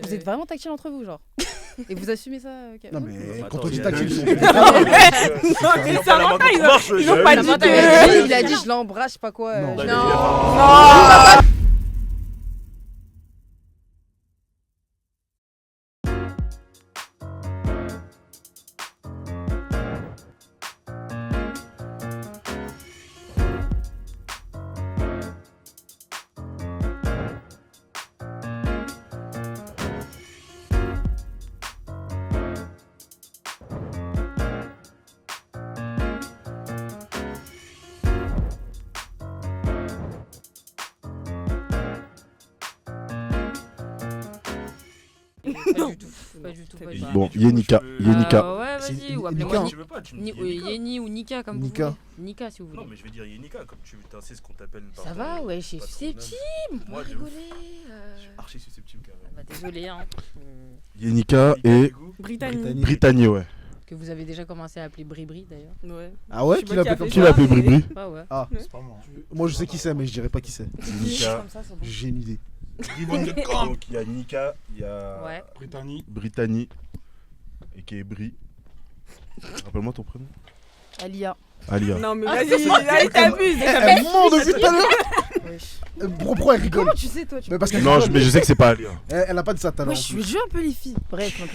Vous êtes vraiment tactile entre vous, genre. Et vous assumez ça Non, mais Attends, quand on dit il y a- tactile, Non, mais Samantha, ils ont pas dit que... Il a dit je l'embrasse, je sais pas quoi. Non. Non. Pas du tout. Pas du tout. Bon, Yenika. Yenika. Ouais, C'est vas-y, ou Nika. appelez-moi Tu veux pas, tu me Ni- dis oui, Yenika. Yeni ou Nika, comme Nika. vous voulez. Nika, si vous voulez. Non, mais je vais dire Yenika, comme tu sais ce qu'on t'appelle. Ça par va, ton- ouais, je suis pas ton susceptible. nom. Moi, Moi, je rigoler. je suis archi susceptible quand même. Bah, désolé, hein. Yenika et Britannique. Brittany, ouais. Que vous avez déjà commencé à appeler Bribri, d'ailleurs. Ouais. Ah ouais, Je sais qui pas l'appelle a comme fait Qui ça l'a appelé Bribri? Ah ouais. Ah, C'est pas moi. moi je sais qui c'est, mais je dirais pas qui c'est. Nika. Comme ça, c'est bon. J'ai une idée. Yvonne de Camp. Donc il y a Nika, il y a Ouais. Britannique. Brittany. Et qui est Bri. Rappelle-moi ton prénom. Alia. Alia. Non, mais vas-y, allez, t'abuses. Elle ment depuis tout à l'heure. Wesh. Pourquoi elle rigole? Comment tu sais, toi Mais parce qu'elle Non, rigole. mais je sais que c'est pas Alia. Elle a pas dit ça tout à l'heure. Wesh, je joue un peu les filles. Bref, donc.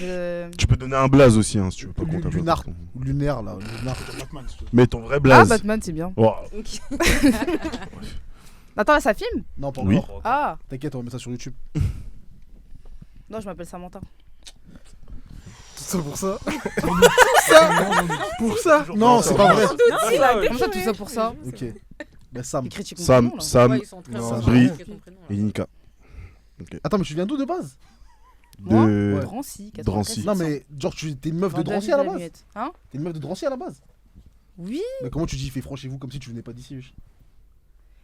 Tu peux donner un blaze aussi, hein, si tu veux pas qu'on t'appelle Lunar. ton- Lunaire là. Lunar. Batman, si tu veux. Mais ton vrai Ah, blaze. Batman, c'est bien. Oh, Attends, là, ça filme? Non, pas Oui. encore. Ah, T'inquiète, on va mettre ça sur YouTube. non, je m'appelle Samantha. Tout ça pour ça. Pour ça. Non, c'est pas vrai. Comment ça, tout ça pour ça? Ok. Bah Sam. Il critique mon Sam, prénom, là. Sam Ouais, ils sont très non, bons. Bri. C'est ton prénom, là. et Yenika. Attends, mais tu viens d'où de base? Moi De. Ouais. Drancy, Drancy. 93. Non, mais genre, t'es une meuf de Vendeur Drancy à la de la base? muette. Hein? T'es une meuf de Drancy à la base? Oui. Mais comment tu dis il fait froid chez vous comme si tu venais pas d'ici? Wesh.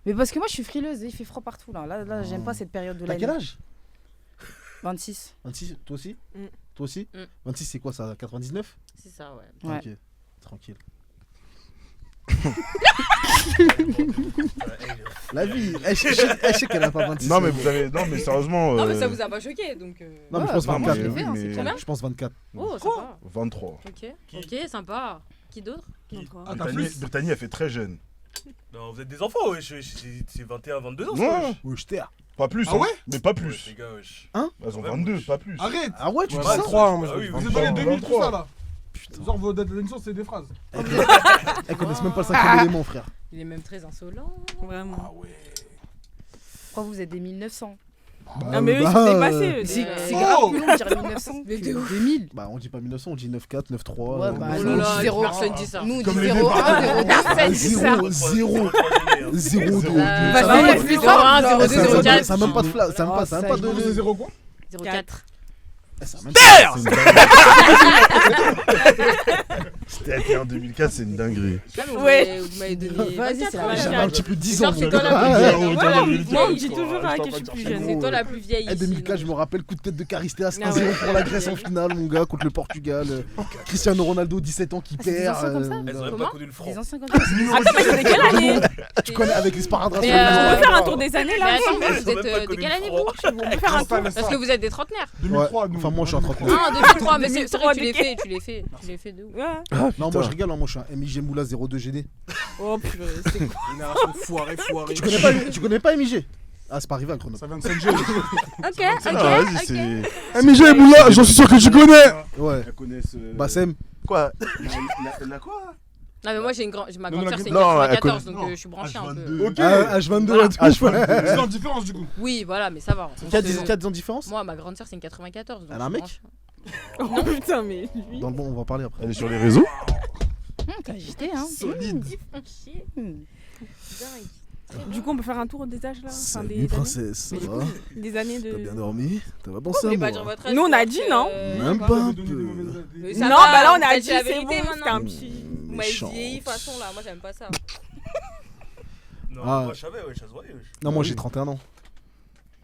Mais parce que moi, je suis frileuse et il fait froid partout, là. Là, j'aime pas cette période de T'as l'année. quel âge? 26. 26? Toi aussi? Mm. Toi aussi? Mm. 26 c'est quoi ça? 99? C'est ça, ouais. Ouais. Ok. Tranquille. La vie, elle sait qu'elle a pas 26. Non, mais vous avez. Non, mais sérieusement. Non, mais ça vous a pas choqué, donc. Non, mais Ouais, je pense bah, moi, 24. je l'ai fait, hein, mais- c'est mais- clair. Je pense 24. Oh, sympa. 23. Ok. Qui Ok, sympa. Qui d'autre? Ah, t'as Brittany, plus? Brittany, elle fait très jeune. Non, vous êtes des enfants, wesh. C'est 21, 22 ans, ça, Ouais. wesh. Ouais, je t'ai. Pas plus, Ah hein. ouais Mais pas Wesh, plus. les gars, wesh. Elles ont Ouais, 22, wesh. pas plus. Arrête. Ah ouais, tu Ouais, dis ça? 23, moi Ah oui, je vous Vous êtes dans les 2000, tout 23. ça là. Genre vos dates de naissance, c'est des phrases. Elles connaissent même pas le cinquième élément, frère. Il est même très insolent. Vraiment. Pourquoi vous êtes des 1900? Non, mais eux, ils sont dépassés. eux, C'est des- c'est Oh grave plus long de dire 1900 Mais de que 2000. Bah, on dit pas 1900, on dit 94, 93. Ouais, bah, Oh nous, là là, zéro. personne dit ça. Nous, on dit Comme les 0, 1, 0, 2. Personne dit ça. 0, 0, 0, 2. Bah, Ça ouais, va, plus plus 01, simple, 02, genre. 04. Ça a même pas de flash, ça a même pas, ça a même pas de. C'est 0 quoi? 04. Ça a même pas- c'est une C'était en 2004, c'est une dinguerie. Ouais. Vous m'avez donné. Vas-y, 24, c'est la ouais. J'avais un petit peu 10 ans. Genre, c'est toi la moi. plus vieille. Moi, on me dit toujours que je suis plus jeune. C'est toi la plus vieille. Eh, ici, 2004, je donc. me rappelle, coup de tête de Caristéas, Ah 1-0 ouais. pour la Grèce en finale, mon gars, contre le Portugal. Cristiano Ronaldo, 17 ans, qui Ah, c'est des perd. anciens comme ça Elles auraient Comment pas connu le franc. Les anciens comme ça. Attends, mais c'est de quelle année? Tu connais avec les sparadraps. Mais, On peut faire un non. tour des années Mais là? attends, Elles vous ont même êtes pas de connu quelle le année franc. vous? On peut faire un tour. Parce que vous êtes des trentenaires. 2003, nous. Enfin, moi, je suis en 39. Ah, 2003, mais c'est vrai que tu l'as ok. fait, tu l'as fait. Tu l'as fait de ouf. Ouais. Non, moi, je rigole, hein, moi, je suis un MIG Moula 02 GD. Oh purée, c'est quoi? Génération foirée, foirée. Tu connais pas MIG? Ah, c'est pas arrivé à Grenoble. Ça vient de Saint-Gé. Ok, Ah, ok, vas-y, ok. c'est. MJ Moula, j'en suis sûr que tu connais. Ouais. Elles connaissent. Bassem. Quoi la quoi Non, mais moi j'ai ma Non, grande mais sœur, c'est une non, elle 94, connaît- donc non. je suis branché un peu. H22. Ok. H22, Voilà. un truc, ouais. C'est en différence du coup. Oui, voilà, mais ça va. Qui a 10 ans de différence? Moi, ma grande sœur, c'est une 94. donc Elle a un je mec suis Oh putain, mais lui. Dans le bon, on va en parler après. Elle est sur les réseaux. T'as agité, hein. Solide. branchée. Hmm. Du coup, on peut faire un tour des âges là? Enfin, Salut, des années. princesse, ça va? Des années de. T'as bien dormi? T'as pas pensé Vous à voulez moi? pas dire votre âge? Nous, on a parce dit que, non. Même quoi. pas un Donner des peu. mauvaises idées. Mais ça Non, va, bah là, on vous a êtes dit la c'est vérité, bon, maintenant. c'était un petit. Vous m'avez vieilli, de toute façon, là, moi j'aime pas ça. Non, Ah. moi je savais, wesh, ça se voyait, wesh. Non, moi j'ai 31 ans.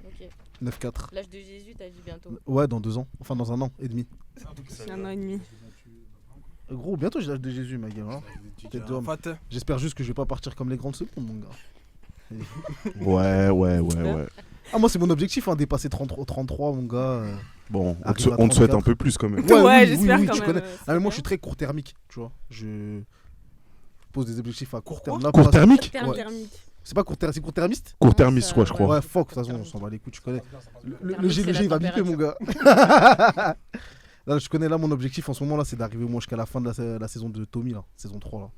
Ok. 9-4. L'âge de Jésus, t'as dit bientôt. Ouais, dans 2 ans. Enfin, dans 1 an et demi. Un an et demi. Gros, bientôt j'ai l'âge de Jésus, ma gueule. Hein. Tête d'homme. J'espère juste que je vais pas partir comme les grandes secondes, mon gars. Ouais. Ah, moi, c'est mon objectif, hein, dépasser 33, mon gars. Bon, Arrive à on te souhaite 34. un peu plus quand même. Ouais, j'espère quand tu même, connais. c'est Ah, mais moi, bien. je suis très court-termique, tu vois. Je pose des objectifs à court terme. Là, Court pour thermique Terme Ouais. thermique. C'est pas c'est court-termiste? Court termiste, quoi, je crois. Ouais, fuck, de toute façon, on s'en va les couilles, tu connais. Le G, c'est la il va biper, mon gars. Là, je connais là mon objectif en ce moment là, c'est d'arriver au moins jusqu'à la fin de la saison de Tommy là, saison 3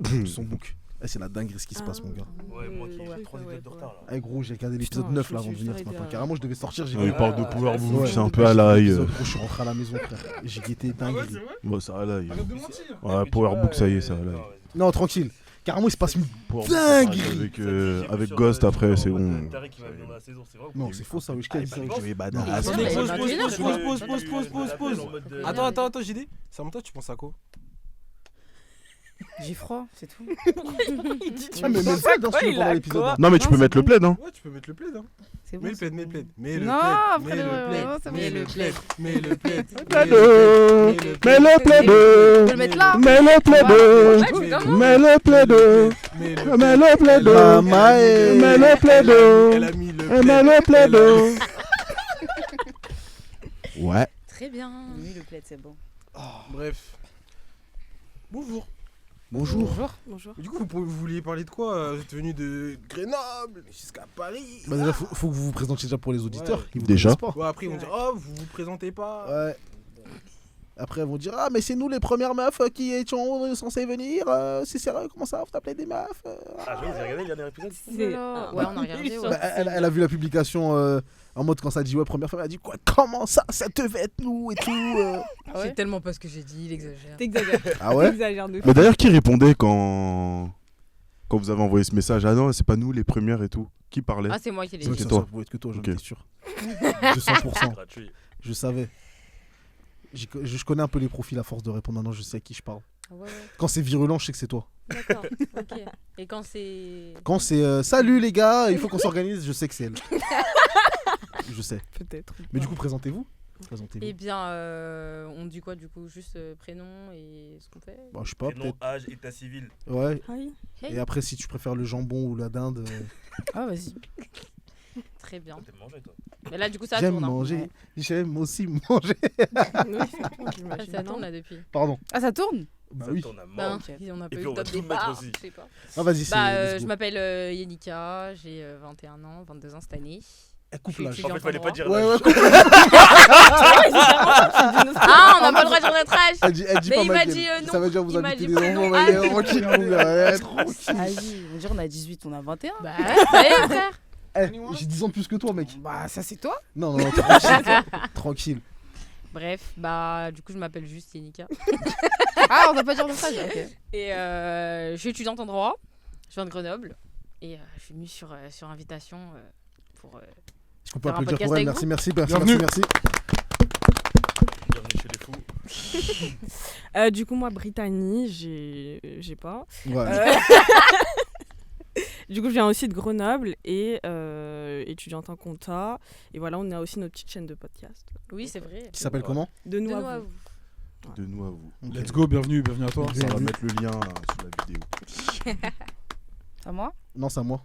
là. Son bouc. C'est la dinguerie ce qui se passe, mon gars. Ouais, moi qui Ouais, ai 3 épisodes de retard là. Eh gros, j'ai regardé l'épisode Putain, 9 je là me avant de suis venir ce fait matin. arrêter, Carrément, je devais sortir, j'ai Ouais, il vu. parle de Power Book, Ouais. c'est un peu à l'ail. L'épisode, gros, je suis rentré à la maison, frère. J'ai guetté Ah ouais, dinguerie. c'est vrai? Bon, ça à l'ail. Arrête de mentir. Ouais, Power Book, ça y est, ça à l'ail. Non, tranquille. Carrément, il se passe une. Power Dinguerie. Book, avec Ghost après, c'est bon. Tarek qui va venir dans la saison, c'est vrai. Non, c'est faux ça, oui, je Ah, dit ça. il Oui, pense- badass. Attendez, Ouais, pause, bah, pause, tu pause, vois. pause. Attends, JD. Samantha, tu penses à quoi? J'ai froid, c'est tout. Ah, mais même ça, dans ce il pendant a l'épisode. quoi hein. Non, mais tu peux mettre le plaid, hein. Ouais, tu peux mettre le plaid, hein. C'est bon. Mets le plaid, mets le plaid. Mets le Non, plaid. frère, Mets le ouais, plaid. ouais, ça Mets va. le plaid. Mets le plaid. Mets le plaid. Je peux le mettre là. Mets le plaid. Ouais, tu commences. Mets le plaid. Mets le plaid. Maman, Mets le plaid. Elle a mis le Mets plaid. le plaid. Ouais. Très bien. Oui, le plaid, c'est bon. Bref. Bonjour. Bonjour. Bonjour. Du coup, vous vouliez parler de quoi? Vous êtes venu de Grenoble jusqu'à Paris. Bah, déjà, faut que vous vous présentiez déjà pour les auditeurs. Ouais. Qui vous Déjà. connaissent pas. Ouais, après, ils vont dire, oh, vous vous présentez pas. Ouais. Après, elles vont dire ah, mais c'est nous les premières meufs qui étions censées venir. C'est sérieux, comment ça? Vous t'appelez des meufs Ah, j'ai regardé le dernier épisode. Ouais, on a regardé. Ouais. Bah, elle a vu la publication en mode quand ça dit ouais, première femme, elle a dit quoi? Comment ça? Ça devait être nous et tout. Ah ouais. C'est tellement pas ce que j'ai dit, il exagère. T'exagères. Ah ouais? T'exagères de fou. Mais d'ailleurs, qui répondait quand vous avez envoyé ce message? Ah non, c'est pas nous les premières et tout. Qui parlait? Ah, c'est moi qui l'ai Ok, dit. ça, toi. ça pouvait être que toi, j'en Ok. étais sûr. De 100%. Gratuit. Je savais. Je connais un peu les profils à force de répondre. Maintenant, je sais à qui je parle. Ah ouais, Quand c'est virulent, je sais que c'est toi. d'accord. Ok. Et quand c'est. Quand c'est salut les gars, il faut qu'on s'organise, je sais que c'est elle. Je sais. Peut-être. Mais du coup, présentez-vous. Présentez-vous. Eh bien, on dit quoi du coup? Juste prénom et ce qu'on fait? Bah, je sais pas, Nom, peut-être. âge, état civil. Ouais. Hi. Et après, si tu préfères le jambon ou la dinde, Ah, vas-y. Très bien. T'aimes manger, toi. Mais là, du coup, ça j'aime tourne. hein. manger. J'aime aussi manger. Oui, ça tourne, Ah, j'imagine. ça tourne là depuis. Pardon. Ah, ça tourne? Bah Ça oui. tourne à Bah, mort. on a pas Et eu puis, le on va top tout mettre départ. aussi. Je sais pas. Ah, vas-y, c'est. Bah, let's je go. m'appelle Yenika, j'ai 21 ans, 22 ans cette année. Elle coupe je suis l'âge. étudiante En fait, fallait en pas droit. dire Ouais, l'âge. Ah, on n'a pas le droit de dire notre âge. Elle dit Mais pas il m'a Michael. dit, non. Ça veut dire vous Il m'a habitez dit des prénom, enfants, âge. mais tranquille, mon gars. Tranquille. Vas-y, on dirait on a 18, on a 21. Bah, ça y est, frère. Eh, j'ai 10 ans de plus que toi, mec. Bah, ça, c'est toi. Non, non, tranquille. Tranquille. Bref, bah, du coup, je m'appelle juste Yenika. Ah, on va pas dire notre âge. Ok. Et je suis étudiante en droit. Je viens de Grenoble. Et je suis venue sur invitation pour. Est-ce qu'on peut Faire un applaudir podcast pour elle? avec Merci, vous. merci, Bienvenue. merci. Bienvenue chez les fous. Du coup, moi, Brittany, j'ai pas. Ouais. Du coup, je viens aussi de Grenoble et étudiante en compta. Et voilà, on a aussi notre petite chaîne de podcast. Oui, c'est vrai. Qui s'appelle comment? De nous, De à nous à vous. vous. De nous à vous. Let's go, bienvenue à toi. Ça va mettre le lien sous la vidéo. À moi? Non, c'est à moi.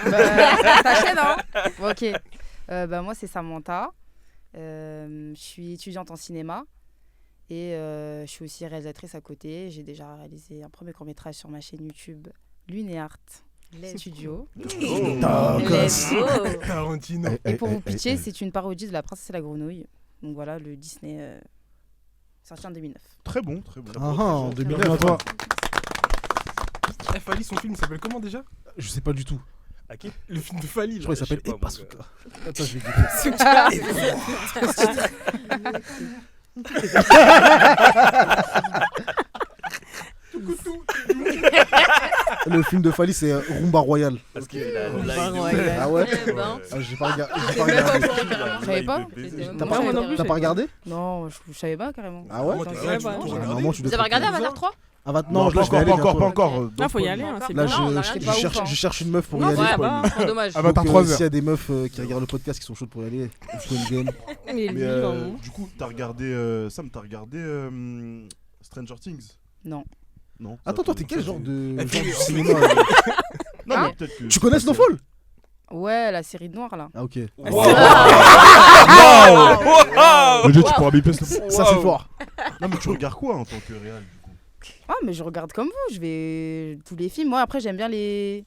Ta chaîne, hein? Bon, ok. Bah, moi, c'est Samantha. Je suis étudiante en cinéma. Et je suis aussi réalisatrice à côté. J'ai déjà réalisé un premier court-métrage sur ma chaîne YouTube, Lunéart Studio. Let's go. Tarantino. Et pour vous pitcher, c'est une parodie de La Princesse et la Grenouille. Donc voilà, le Disney sorti en 2009. Très bon, très bon. Ah, en Bienvenue 2009. à toi. Fali, son film s'appelle comment déjà? Je sais pas du tout. À qui? Le film de Fali. Je là. crois qu'il s'appelle Je sais pas, Epasuka. Attends, je vais Le film de Fali, c'est Rumba Royal. Parce qu'il a Ah ouais? Eh ben. Ah, j'ai pas regardé. J'étais même pas au courant, carrément. Je savais pas. J'étais même T'as pas pas, au moi non courant. plus, t'as pas regardé? Non, je savais pas carrément. Ah ouais? Moi, Ouais, t'es bah, toi, non. t'as Normalement, tu Vous dois avez regardé être- Avatar 3? Ah, va- Non, non, je vais aller pas bientôt. encore. Ah, faut y aller, hein, c'est Là, bien. Non, on a je, rien je dit. cherche, Pas ouf, je cherche une meuf pour y Non, aller. ouais, bah, trop dommage. Avatar Donc, 3 s'il y heures. a des meufs qui regardent le podcast qui sont chaudes pour y aller, vous pouvez me game. Mais Mais lui, vraiment. du coup, t'as regardé Sam, t'as regardé Stranger Things? Non. Non. Attends, toi, t'es quel genre de Elle genre fait- du cinéma Non, Ah. mais peut-être que. Tu connais Snowfall? Ouais, la série de noir là. Ah, ok. Mais tu pourras biper ça. Ça, c'est fort. Non, mais tu regardes quoi en tant que réal du coup? Ah, mais je regarde comme vous, je vais tous les films. Moi, après, j'aime bien les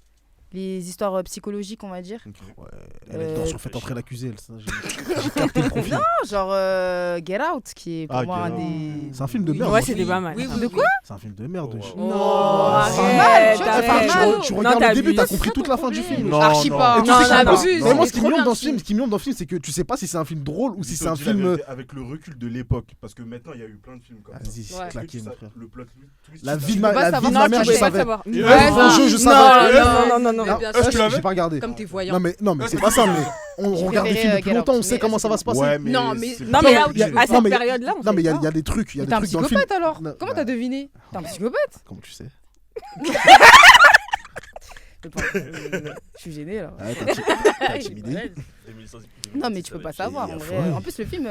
histoires psychologiques, on va dire. Ouais, elle est dedans sur Faites entrer l'accusé, elle, ça, j'ai capté le profil. Non, genre Get Out, qui est pour moi un Get Out. des. C'est un film de merde. Ouais, moi. c'était pas mal. De quoi? C'est un film de merde. Oh, Non, arrête, arrête, arrête. arrête. Tu Non, regardes le début, t'abuses. t'as compris toute la fin du film. Non, Archi non. pas. Et tu Non, sais non, que- non. mais moi, C'est ce qui me trop emmène bien, dans ce ce film, ce qui me emmène dans le film, c'est que tu sais pas si c'est un film drôle ou si Dis-toi, c'est un dis la film. vérité, avec le recul de l'époque, parce que maintenant il y a eu plein de films comme ça. Vas-y, Ouais. claqué, mon frère. Le plot twist. La tu vie de l'as ma, pas la vie savoir. de Non, ma tu mère, pouvais je pas savais. savoir. Ouais, franchement, je savais. Non, non. Tu l'avais J'ai pas regardé. Comme t'es voyant. Non, mais c'est pas ça, mais on J'ai regarde des préféré, films depuis Get Out, longtemps, on mais sait comment ça va se passer. Ouais, mais Non, mais- c'est- Non, mais Non, à non, cette mais- période-là, on Non, mais il y savait a des trucs. Il y a Mais des t'es un trucs dans le film. psychopathe alors? Non, Comment bah- t'as deviné? T'es un psychopathe? Comment tu sais? Je suis gênée là. Ouais, t'as intimidé. Non, mais tu peux pas savoir en vrai. ouais. En plus, le film,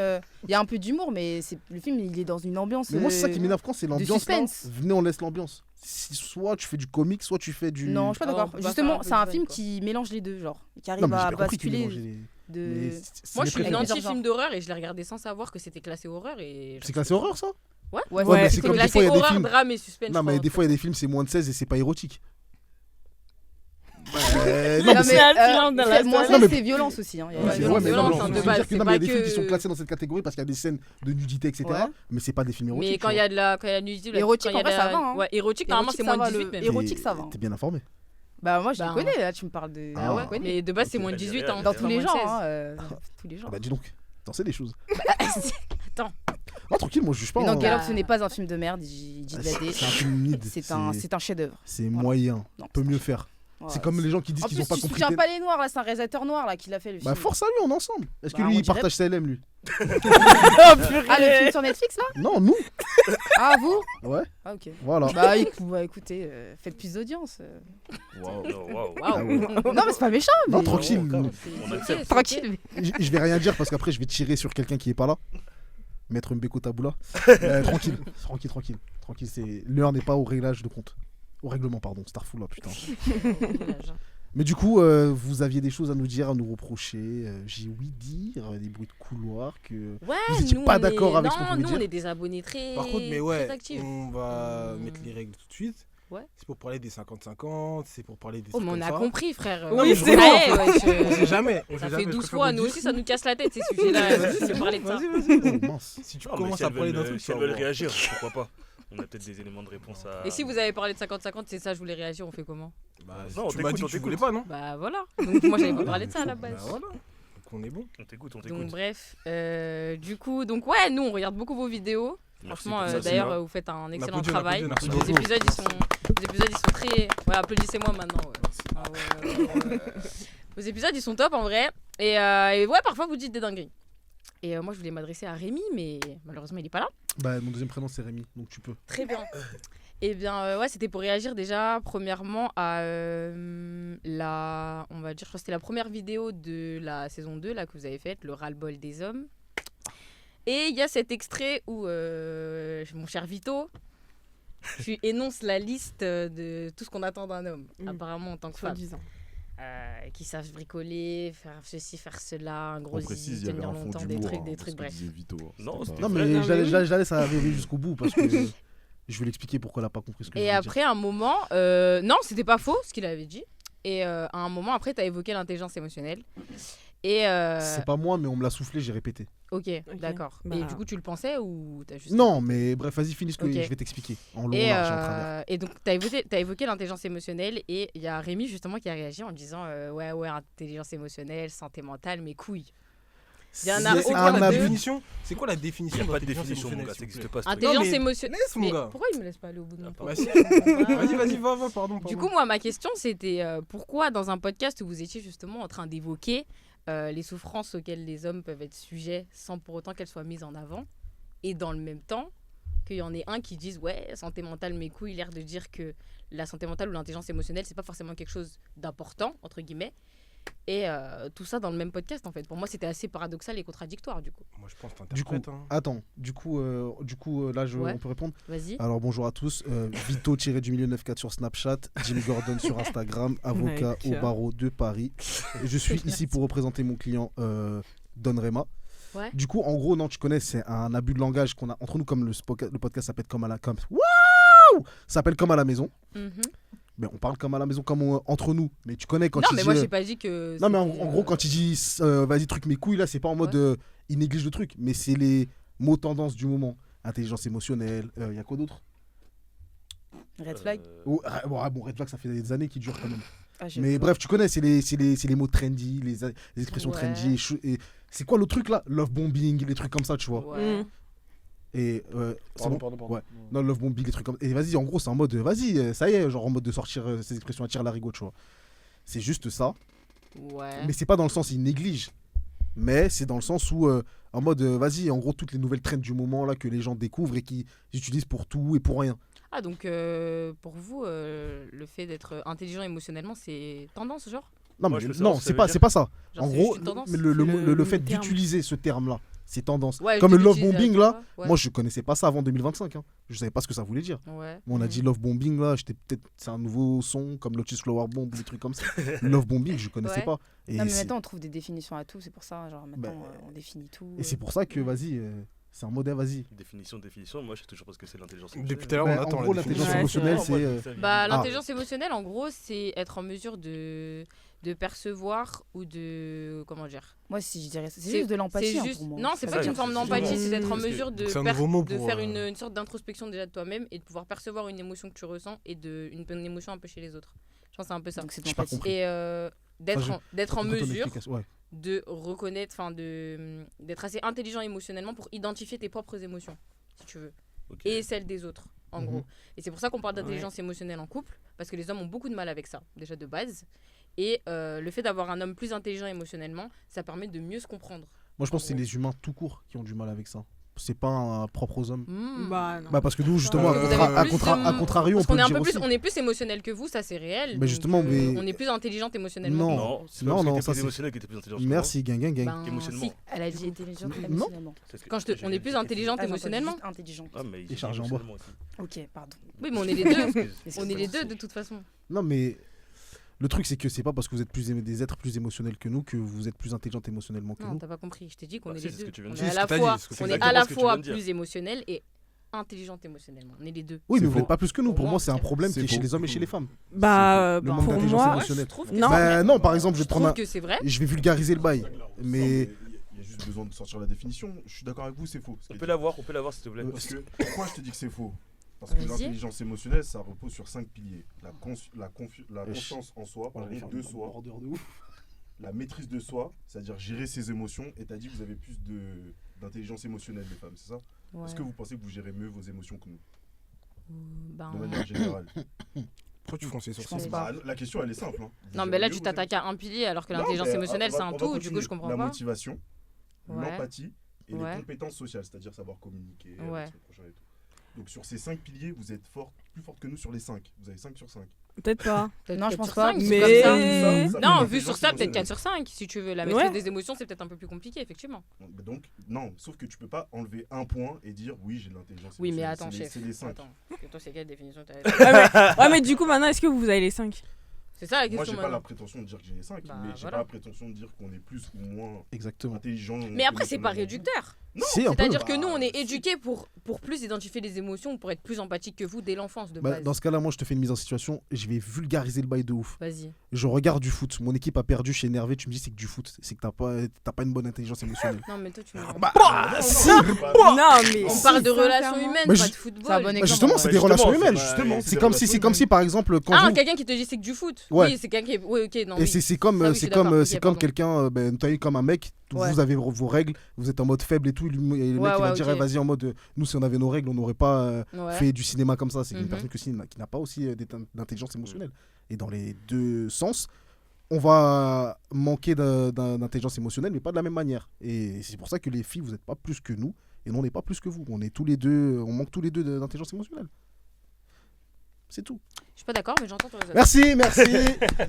il y a un peu d'humour, mais le film il est dans une ambiance. Mais moi, c'est ça qui m'énerve quand c'est l'ambiance. là. suspense. Venez, on laisse l'ambiance. Soit tu fais du comique, soit tu fais du. Non, je suis pas Oh, d'accord. on peut pas Justement, faire un peu c'est un de film fun, quoi. qui mélange les deux, genre. Qui arrive Non, mais j'ai à pas compris qu'il basculer mélangeait les- de. Mais Moi, je suis préféré. une Plusieurs genres. anti-film d'horreur et je l'ai regardé sans savoir que c'était classé horreur. Et C'est classé horreur, ça? Ouais, Ouais, Ouais, mais c'est c'est comme des classé fois, il y a des horreur, films. drame et suspense. Non, je mais crois. des fois, il y a des films, c'est moins de 16 et c'est pas érotique. Non, Non, mais mais, c'est. film dans la moi, salle. ça, c'est violence aussi. Hein. Il y a Ouais, la c'est violence. vrai, mais violence, non, hein, je de veux base, dire que c'est non, mais il y a pas des films qui que- sont classés dans cette catégorie parce qu'il y a des scènes de nudité, etc. Ouais. Mais c'est pas des films érotiques. Mais quand il y a de la nudité, Érotique, quand il y a en vrai, de la- ça va, hein. Ouais, érotique, normalement, Érotique, c'est ça moins va, de le- 18, même. érotique, ça va, hein. T'es bien informé. Bah, moi, je Bah, les connais, là, tu me parles de. Ah ouais. je connais. Mais de base, c'est Ok. moins de 18 ans. Dans c'est tous pas les moins de genres, 16. tous les genres. Bah, dis donc. T'en sais des choses. Attends. Non, tranquille, moi, je juge pas. Mais hein. donc, Get Out, ce n'est pas un film de merde, dit Ah, de la D. C'est un film mid. C'est un chef-d'œuvre. C'est Voilà. moyen. Non, On peut mieux faire. Ouais. C'est comme les gens qui disent En qu'ils plus, ont pas tu compris. soutiens pas les noirs, là, c'est un réalisateur noir là qui l'a fait le film. Bah, force à lui, on est ensemble. Est-ce que Bah, lui, on il dirait- partage CLM, lui? Ah, le film sur Netflix là? Non, nous. Ah, vous? Ouais, Ah, ok. voilà. Bah, écoutez, faites plus d'audience. Waouh. Ah ouais. Non, mais c'est pas méchant. Non, mais- tranquille. On accepte. Tranquille. Je vais rien dire parce qu'après, je vais tirer sur quelqu'un qui est pas là. Maître Mbeko Taboula. Tranquille. Tranquille, l'heure n'est pas au réglage de compte. Au règlement, pardon. Starful, là, putain. Mais du coup, vous aviez des choses à nous dire, à nous reprocher. J'ai ouï dire des bruits de couloir que. Ouais, Vous étiez nous, pas on d'accord est- avec ce qu'on non, pouvait nous, dire on est des abonnés très, Par contre, mais ouais, très actifs. on va mettre les règles tout de suite. Ouais. C'est pour parler des 50-50, c'est pour parler des Oh, trucs mais on comme a ça. compris, frère. Non, mais c'est vraiment, Ouais, On sait jamais. on sait Ça jamais, fait je 12 préfère fois, vous nous dire. aussi, ça nous casse la tête, ces sujets-là. C'est parler de ça. Vas-y. Oh, mince. Si tu Non, mais commences si à elles parler d'un veulent, truc, si tu elles vas veulent voir. réagir, pourquoi pas? On a peut-être des éléments de réponse à. Et si vous avez parlé de 50-50, c'est ça, je voulais réagir, on fait comment? Bah, Non, on tu m'as t'écoute, dit on que tu t'écoute. voulais pas, non? Bah voilà. Donc moi, j'avais pas parlé de ça à la Bah base. voilà. Donc on est bon. On t'écoute. Donc bref, du coup, donc ouais, nous on regarde beaucoup vos vidéos. Merci Franchement, pour ça, d'ailleurs, Sylvain. vous faites un excellent applaudit, on travail. applaudit, Les merci épisodes, ils sont très. Ouais, applaudissez-moi maintenant. Ouais. Ah ouais. Vos épisodes, ils sont top en vrai. Et ouais, parfois vous dites des dingueries. Et moi, je voulais m'adresser à Rémi, mais malheureusement, il est pas là. Bah, mon deuxième prénom, c'est Rémi, donc tu peux. Très bien. Eh bien, ouais, c'était pour réagir déjà, premièrement, à on va dire, je crois que c'était la première vidéo de la saison 2 là, que vous avez faite, le ras-le-bol des hommes. Et il y a cet extrait où, mon cher Vito, tu énonces la liste de tout ce qu'on attend d'un homme, apparemment en tant que femme. Soi-disant. Qui savent bricoler, faire ceci, faire cela, un gros On précise, zizi, il y avait tenir un fond longtemps, d'humour. des trucs, bref. Non, c'était Non, vrai. mais Non, mais j'allais ça arriver jusqu'au bout parce que je vais l'expliquer pourquoi elle a pas compris ce que je Et voulais après, un moment, non, c'était pas faux ce qu'il avait dit. Et à un moment, après, tu as évoqué l'intelligence émotionnelle. Et. dire. C'est pas moi, mais on me l'a soufflé, j'ai répété. Ok, d'accord. Bah. Et du coup, tu le pensais ou t'as juste. Non, mais bref, vas-y, finis ce que Ok. je vais t'expliquer. En long, Et, large, en travers. et donc, t'as évoqué l'intelligence émotionnelle. Et il y a Rémi, justement, qui a réagi en disant ouais, intelligence émotionnelle, santé mentale, mes couilles. Il y en a C'est C'est quoi un la abus. définition? C'est quoi la Il n'y définition a pas de d'intelligence définition, mon gars, émotionnelle, ça s'il vous n'existe pas. ce truc. Intelligence mais émotionnelle. laisse, mon gars. Pourquoi il me laisse pas aller au bout de mon Bah temps si. Vas-y, va, pardon. Du coup, moi, ma question, c'était pourquoi, dans un podcast où vous étiez justement en train d'évoquer les souffrances auxquelles les hommes peuvent être sujets sans pour autant qu'elles soient mises en avant, et dans le même temps, qu'il y en ait un qui dise ouais, santé mentale, mes couilles, l'air de dire que la santé mentale ou l'intelligence émotionnelle, c'est pas forcément quelque chose d'important, entre guillemets, Et tout ça dans le même podcast en fait. Pour moi, c'était assez paradoxal et contradictoire du coup. Moi, je pense que Du coup, t'interprètes. Hein. attends, là, Ouais. on peut répondre. Vas-y. Alors bonjour à tous, Vito-94 sur Snapchat, Jimmy Gordon sur Instagram, avocat Mec. au barreau de Paris. Et je suis ici pour représenter mon client Don Rema. Ouais. Du coup, en gros, non, tu connais, c'est un abus de langage qu'on a entre nous, comme le podcast s'appelle comme à la Waouh, s'appelle comme à la maison. Mhm. Mais on parle comme à la maison, comme entre nous. Mais tu connais quand Non, il mais dit, moi, j'ai pas dit que. non, mais en c'était, gros, quand il dit vas-y, truc mes couilles, là, c'est pas en mode il néglige le truc, mais c'est les mots tendances du moment. Intelligence émotionnelle, y a quoi d'autre? Red flag. Bon, Red Flag, ça fait des années qu'il dure quand même. Ah, j'ai Mais vu. bref, tu connais, c'est les mots trendy, les expressions Ouais. trendy. Et c'est quoi le truc là? Love bombing, les trucs comme ça, tu vois. Ouais. Mm. Et c'est bon. Pardon. Ouais. Non, love bombing, les trucs comme ça. Et vas-y, en gros, c'est en mode, vas-y, ça y est, genre en mode de sortir ces expressions à tirer l'arigot, tu vois. C'est juste ça. Ouais. Mais c'est pas dans le sens, il néglige. Mais c'est dans le sens où, en mode, vas-y, en gros, toutes les nouvelles trends du moment là que les gens découvrent et qui utilisent pour tout et pour rien. Ah, donc pour vous, le fait d'être intelligent émotionnellement, c'est tendance, genre Non, Moi, mais je peux savoir non, ce que ça veut c'est dire. pas ça. Genre, En c'est gros, juste une tendance. le C'est fait le terme. d'utiliser ce terme-là, c'est tendance. Ouais, Comme je le love l'utilise à bombing chaque là, fois. Ouais. moi je connaissais pas ça avant 2025. Hein. Je savais pas ce que ça voulait dire. Ouais. On a dit love bombing là, c'est un nouveau son comme Lotus Flower Bomb ou des trucs comme ça. Love bombing, je connaissais Ouais. pas. Et Non, mais c'est maintenant, on trouve des définitions à tout, c'est pour ça. Genre, maintenant, on définit tout. et c'est pour ça que, vas-y, c'est un modèle, vas-y. Définition, moi je sais toujours pas ce que c'est l'intelligence Depuis tout à l'heure, Ben, on attend en gros, la définition. l'intelligence Ouais, émotionnelle, c'est c'est. Bah, l'intelligence émotionnelle, en gros, c'est être en mesure de percevoir ou de. Comment dire Moi, si je dirais ça, c'est C'est- juste de l'empathie c'est hein, juste- pour moi. Non, c'est Ça pas veut une dire- forme c'est d'empathie, juste- c'est d'être en parce que- mesure de, c'est un nouveau mot de pour, faire une sorte d'introspection déjà de toi-même et de pouvoir percevoir une émotion que tu ressens et une émotion un peu chez les autres. Je pense que c'est un peu ça. Donc, c'est de J'ai pas l'empathie. compris. Et d'être Ça, d'être en Quand on mesure explique- ouais. de reconnaître, enfin d'être assez intelligent émotionnellement pour identifier tes propres émotions, si tu veux, Ok. et celles des autres, en Mhm. gros. Et c'est pour ça qu'on parle d'intelligence émotionnelle en couple, parce que les hommes ont beaucoup de mal avec ça, déjà de base. Et le fait d'avoir un homme plus intelligent émotionnellement, ça permet de mieux se comprendre. Moi, je pense que c'est les humains tout court qui ont du mal avec ça. C'est pas propre aux hommes. Hmm. Bah, non. Bah, parce que nous, justement, Vous avez à plus contrario, on Parce peut qu'on est le un dire peu plus, aussi. on est plus émotionnel que vous, ça c'est réel. Mais donc, justement, mais- on est plus intelligente émotionnellement. Non. Non, c'est Non, pas non, parce ça, que t'es c'est- plus émotionnel que t'es plus intelligent. Merci, gang, gang, gang. Ben, Émotionnellement. si. Elle a dit intelligente Non. émotionnellement. Quand on est plus intelligente Ah, j'ai entendu émotionnellement. juste intelligente. Ah, mais Et chargé en bois. Ok, pardon. Oui, mais on est les deux. Mais On est les c'est- deux de toute façon. Non, mais le truc, c'est que c'est pas parce que vous êtes des êtres plus émotionnels que nous que vous êtes plus intelligente émotionnellement que Non, nous. t'as pas compris. Je t'ai dit qu'on Bah, est si, les c'est ce deux. que tu viens de On dire. est C'est à ce que la t'as fois, dit, c'est ce que on t'as est dit. à la Exactement ce que tu fois viens de dire. plus émotionnel et intelligente émotionnellement. On est les deux. Oui, mais C'est vous faux. n'êtes pas plus que nous. Pour Pour moi, moi, c'est un c'est problème faux. qui est chez C'est les faux. hommes et chez les femmes. Bah, Le manque pour d'intelligence moi, émotionnelle. Je trouve que Non. c'est vrai. Bah, non, par exemple, je Je vais prendre trouve que c'est vrai. je vais vulgariser le bail. Mais Il y a juste besoin de sortir la définition. Je suis d'accord avec vous, c'est faux. On peut l'avoir, s'il te plaît. Parce que, pourquoi je te dis que c'est faux? Parce que Vas-y. l'intelligence émotionnelle, ça repose sur 5 piliers. La Wesh. confiance en soi, Voilà, pardon, de soi, bordeur de ouf. la maîtrise de soi, c'est-à-dire gérer ses émotions. Et t'as dit que vous avez plus d'intelligence émotionnelle, les femmes, c'est ça? Ouais. Est-ce que vous pensez que vous gérez mieux vos émotions que nous, Ben, de manière générale? Pourquoi tu fronces les pense sourcils pas. Bah, la question, elle est simple. Hein. Vous Non, gérez mais là, mieux tu vos t'attaques à un pilier alors que Non, l'intelligence mais, émotionnelle, on c'est va- un on va tout. Du continuer. coup, je comprends La pas. motivation, Ouais. l'empathie et Ouais. les compétences sociales, c'est-à-dire savoir communiquer Ouais. avec son prochain et tout. Donc sur ces 5 piliers, vous êtes plus forte que nous sur les 5. Vous avez 5 sur 5. peut-être pas. Peut-être Non, je 4 pense sur pas. 5, c'est Mais- comme ça. Ça Non, fait vu l'intelligence sur ça, peut-être émotionnelle. 4 sur 5. Si tu veux la maîtrise Ouais. des émotions, c'est peut-être un peu plus compliqué, effectivement. Donc, non, sauf que tu peux pas enlever un point et dire oui, j'ai de l'intelligence Oui, mais émotionnelle. attends, C'est les- chef. C'est les 5. Attends. Parce que toi, c'est quelle définition t'as Ouais, mais du coup, maintenant, est-ce que vous avez les 5? C'est ça la Moi, question j'ai pas la maintenant. prétention de dire que j'ai les 5, Bah, mais j'ai voilà. pas la prétention de dire qu'on est plus ou moins Exactement. intelligent. Mais après, c'est pas émotionnellement. réducteur. Non, Si, un peu. C'est-à-dire que nous, on est Bah, si. éduqués pour plus identifier les émotions, pour être plus empathique que vous dès l'enfance de Bah, base. dans ce cas-là, moi, je te fais une mise en situation. Je vais vulgariser le bail de ouf. Vas-y. Je regarde du foot. Mon équipe a perdu. Je suis énervé. Tu me dis c'est que du foot. C'est que t'as pas une bonne intelligence émotionnelle. Non, mais toi, tu me. Si. Non, mais On si, parle de sincèrement. relations humaines, Mais pas je- de football. C'est un bon Bah, exemple. justement, ouais. c'est Bah, des relations justement, humaines. c'est Justement, C'est comme si par exemple quand Ah, vous. quelqu'un qui te dit c'est que du foot. Ouais. Oui, c'est quelqu'un qui est. Oui, ok, non. Et Oui. c'est comme Ça, oui, je suis d'accord. Ok, c'est pardon. comme quelqu'un t'as eu comme un mec, Ouais. vous avez vos règles, vous êtes en mode faible et tout, et le mec il va ouais, dire ok. eh, vas-y en mode nous si on avait nos règles, on n'aurait pas Ouais. fait du cinéma comme ça, c'est une Mhm. personne qui n'a pas aussi d'intelligence émotionnelle. Et dans les deux sens, on va manquer d'intelligence émotionnelle mais pas de la même manière. Et c'est pour ça que les filles vous n'êtes pas plus que nous et nous on n'est pas plus que vous. On est tous les deux, on manque tous les deux d'intelligence émotionnelle. C'est tout. Je suis pas d'accord, mais j'entends ton raisonnement.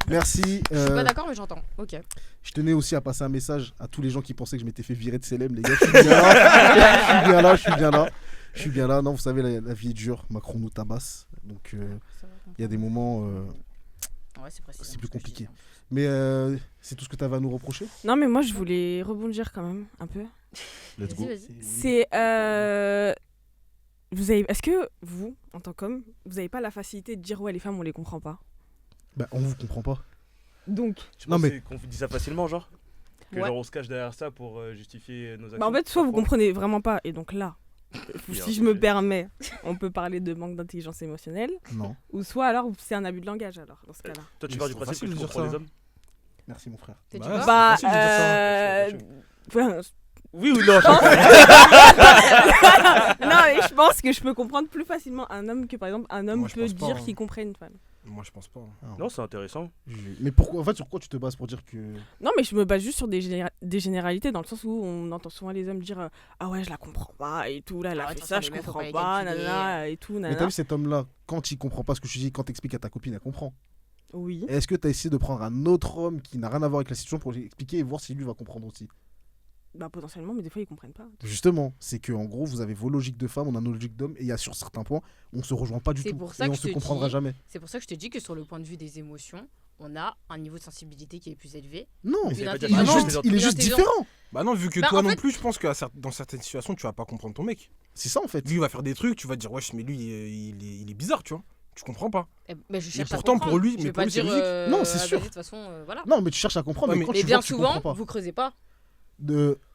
Merci. Je suis pas d'accord, mais j'entends. Ok. Je tenais aussi à passer un message à tous les gens qui pensaient que je m'étais fait virer de Célèbre, les gars. Je suis bien là. Non, vous savez, la vie est dure. Macron nous tabasse. Donc, il y a des moments, Ouais, c'est précis. c'est plus compliqué. Mais c'est tout ce que tu avais à nous reprocher? Non, mais moi, je voulais rebondir quand même, un peu. Let's go. Vas-y. C'est... Est-ce que vous, en tant qu'homme, vous n'avez pas la facilité de dire ouais, les femmes, on les comprend pas? Bah, on vous comprend pas. Donc, Tu Non, penses mais- qu'on dit ça facilement, genre que Ouais. genre on se cache derrière ça pour justifier nos actions. bah en fait, soit vous parfois. comprenez vraiment pas, et donc là, Oui, si en je me effet. permets, on peut parler de manque d'intelligence émotionnelle, Non. ou soit alors c'est un abus de langage, alors, dans ce cas-là. Toi, tu Mais pars du c'est principe que facile tu de dire comprends ça. les hommes. Merci, mon frère. T'es Bah, du bas c'est Bah, facile de dire ça. enfin, Oui ou non non, mais je pense que je peux comprendre plus facilement un homme que par exemple un homme Moi, je peut pense pas, dire hein. qu'il comprenne une femme. Moi, je pense pas. Non, c'est intéressant. Mais pourquoi, en fait, sur quoi tu te bases pour dire que. Non, mais je me base juste sur des généralités, dans le sens où on entend souvent les hommes dire ah ouais, je la comprends pas et tout, là, elle a Ah ouais, fait de toute ça, façon, je les meufs, faut comprends pas pas, les calculer. nanana, et tout, Mais t'as nanana. vu cet homme-là, quand il comprend pas ce que je dis, quand t'expliques à ta copine, elle comprend. Oui. Et est-ce que t'as essayé de prendre un autre homme qui n'a rien à voir avec la situation pour lui expliquer et voir si lui va comprendre aussi? Bah, potentiellement, mais des fois, ils comprennent pas. Justement, c'est que en gros, vous avez vos logiques de femmes, on a nos logiques d'hommes, et il y a sur certains points, on se rejoint pas du C'est tout. pour ça Et que on je se te comprendra dis- jamais. C'est pour ça que je te dis que sur le point de vue des émotions, on a un niveau de sensibilité qui est plus élevé. Non, Mais Une c'est pas dire il est intelligence- ça, juste, mais il est une juste intelligence- différent. Bah non, vu que Bah, toi en non fait- plus, je pense que dans certaines situations, tu vas pas comprendre ton mec. C'est ça en fait. Lui, il va faire des trucs, tu vas te dire, wesh, mais lui, il est bizarre, tu vois. Tu comprends pas. Mais je cherche pourtant, à pour comprendre. lui- Je mais vais pour pas lui, c'est dire, logique. Non, c'est vas-y, sûr. de toute façon, voilà. Non, mais tu cherches à comprendre, Ouais, mais mais- quand Mais tu bien vois que tu souvent, comprends pas. vous creusez pas.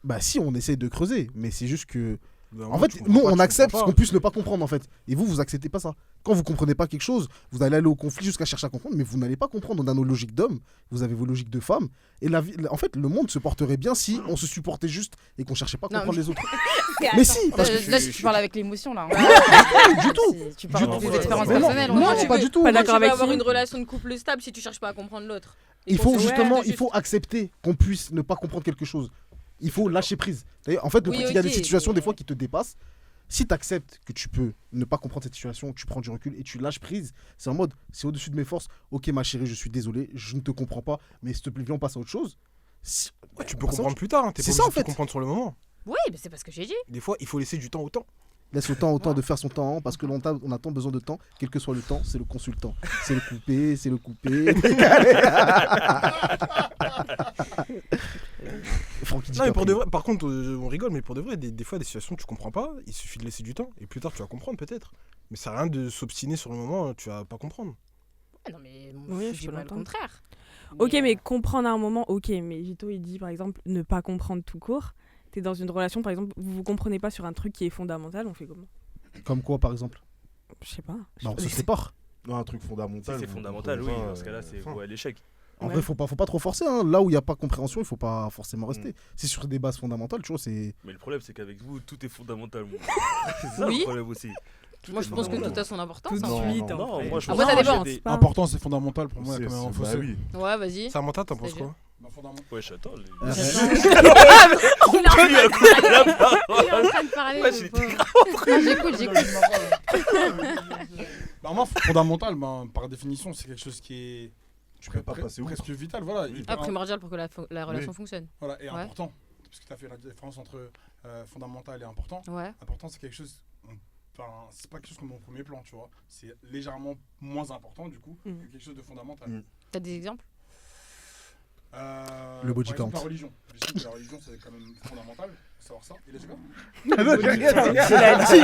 Bah si, on essaie de creuser, mais c'est juste que. Bah, En moi, fait, tu comprends nous, pas, on tu accepte comprends qu'on pas. puisse ne pas comprendre en fait. Et vous acceptez pas ça. Quand vous comprenez pas quelque chose, vous allez aller au conflit jusqu'à chercher à comprendre, mais vous n'allez pas comprendre. On a nos logiques d'hommes, vous avez vos logiques de femmes. Et la vie, en fait, le monde se porterait bien si on se supportait juste et qu'on cherchait pas à Non, comprendre mais- les autres. Mais si, parce que. Là, tu parles avec l'émotion, là. Du tout. Tu parles tout. des Ouais, expériences Mais non, personnelles. on non, dirait. pas du tout. Pas Comment d'accord tu vas avec avoir lui. une relation de couple stable si tu cherches pas à comprendre l'autre? Il faut Ouais, justement, juste- il faut accepter qu'on puisse ne pas comprendre quelque chose. Il faut lâcher prise. D'ailleurs, en fait, Oui, quand il y a des ok, situations mais- des fois qui te dépassent, si tu acceptes que tu peux ne pas comprendre cette situation, tu prends du recul et tu lâches prise, c'est en mode, c'est au-dessus de mes forces. Ok, ma chérie, je suis désolé, je ne te comprends pas, mais s'il te plaît, viens, on passe à autre chose. Ouais, tu peux on passe à comprendre autre- plus tard, hein. T'es C'est pas ça, obligé en de fait. tout comprendre sur le moment. Oui, mais c'est pas ce que j'ai dit. Des fois, il faut laisser du temps au temps. Laisse autant de faire son temps, parce que on a tant besoin de temps, quel que soit le temps, c'est le consultant. C'est le coupé, c'est le coupé. Francky dit Non, mais pour qu'après- de vrai, par contre, on rigole, mais pour de vrai, des fois, des situations, tu comprends pas, il suffit de laisser du temps, et plus tard, tu vas comprendre peut-être. Mais ça sert à rien de s'obstiner sur le moment, tu vas pas comprendre. Ouais, non, mais Oui, je je dis peux pas le l'entendre. contraire. Ok, mais comprendre à un moment, ok, mais Vito, il dit par exemple ne pas comprendre tout court. T'es dans une relation, par exemple, vous comprenez pas sur un truc qui est fondamental, on fait comment? Comme quoi, par exemple? Je sais pas. Bah, on se sépare. Non, un truc fondamental. Si c'est vous fondamental, oui. comprenez pas, Dans ce cas-là, c'est fin. ouais, l'échec. En Ouais. vrai, faut pas trop forcer. Hein. Là où il n'y a pas compréhension, il faut pas forcément rester. C'est sur des bases fondamentales, tu vois. C'est. Mais le problème, c'est qu'avec vous, tout est fondamental. moi. C'est ça Oui. le problème aussi. Tout Moi, est je pense que fondamental. tout a son importance. Tout de hein. Non, suite. non, Non, en moi, fait. je Après, ça moi, dépend. j'ai des- Pas- Important, c'est fondamental pour moi. Il y a C'est- quand même un c'est- bah fossé. oui. Ouais, vas-y. Samantha, t'en penses C'est-à-dire quoi? Bah, fondamental. Wesh, attends. Euh, Il est en train de parler. Il est en train de parler. Ouais, le j'ai pauvre. Non, j'écoute. Bah, moi, fondamental, ben, par définition, c'est quelque chose qui est Tu peux pas passer outre. presque vital. Voilà, Oui. Ah, primordial pour que la relation fonctionne. voilà, et Ouais. important. Parce que tu as fait la différence entre fondamental et important. Ouais. Important, c'est quelque chose. Enfin, c'est pas quelque chose comme au premier plan, tu vois. C'est légèrement moins important, du coup, Mhm. que quelque chose de fondamental. Mhm. T'as des exemples? Le body par exemple, count. la religion. Je sais que la religion, c'est quand même fondamental. Faut savoir ça. Et les gars Il a dit.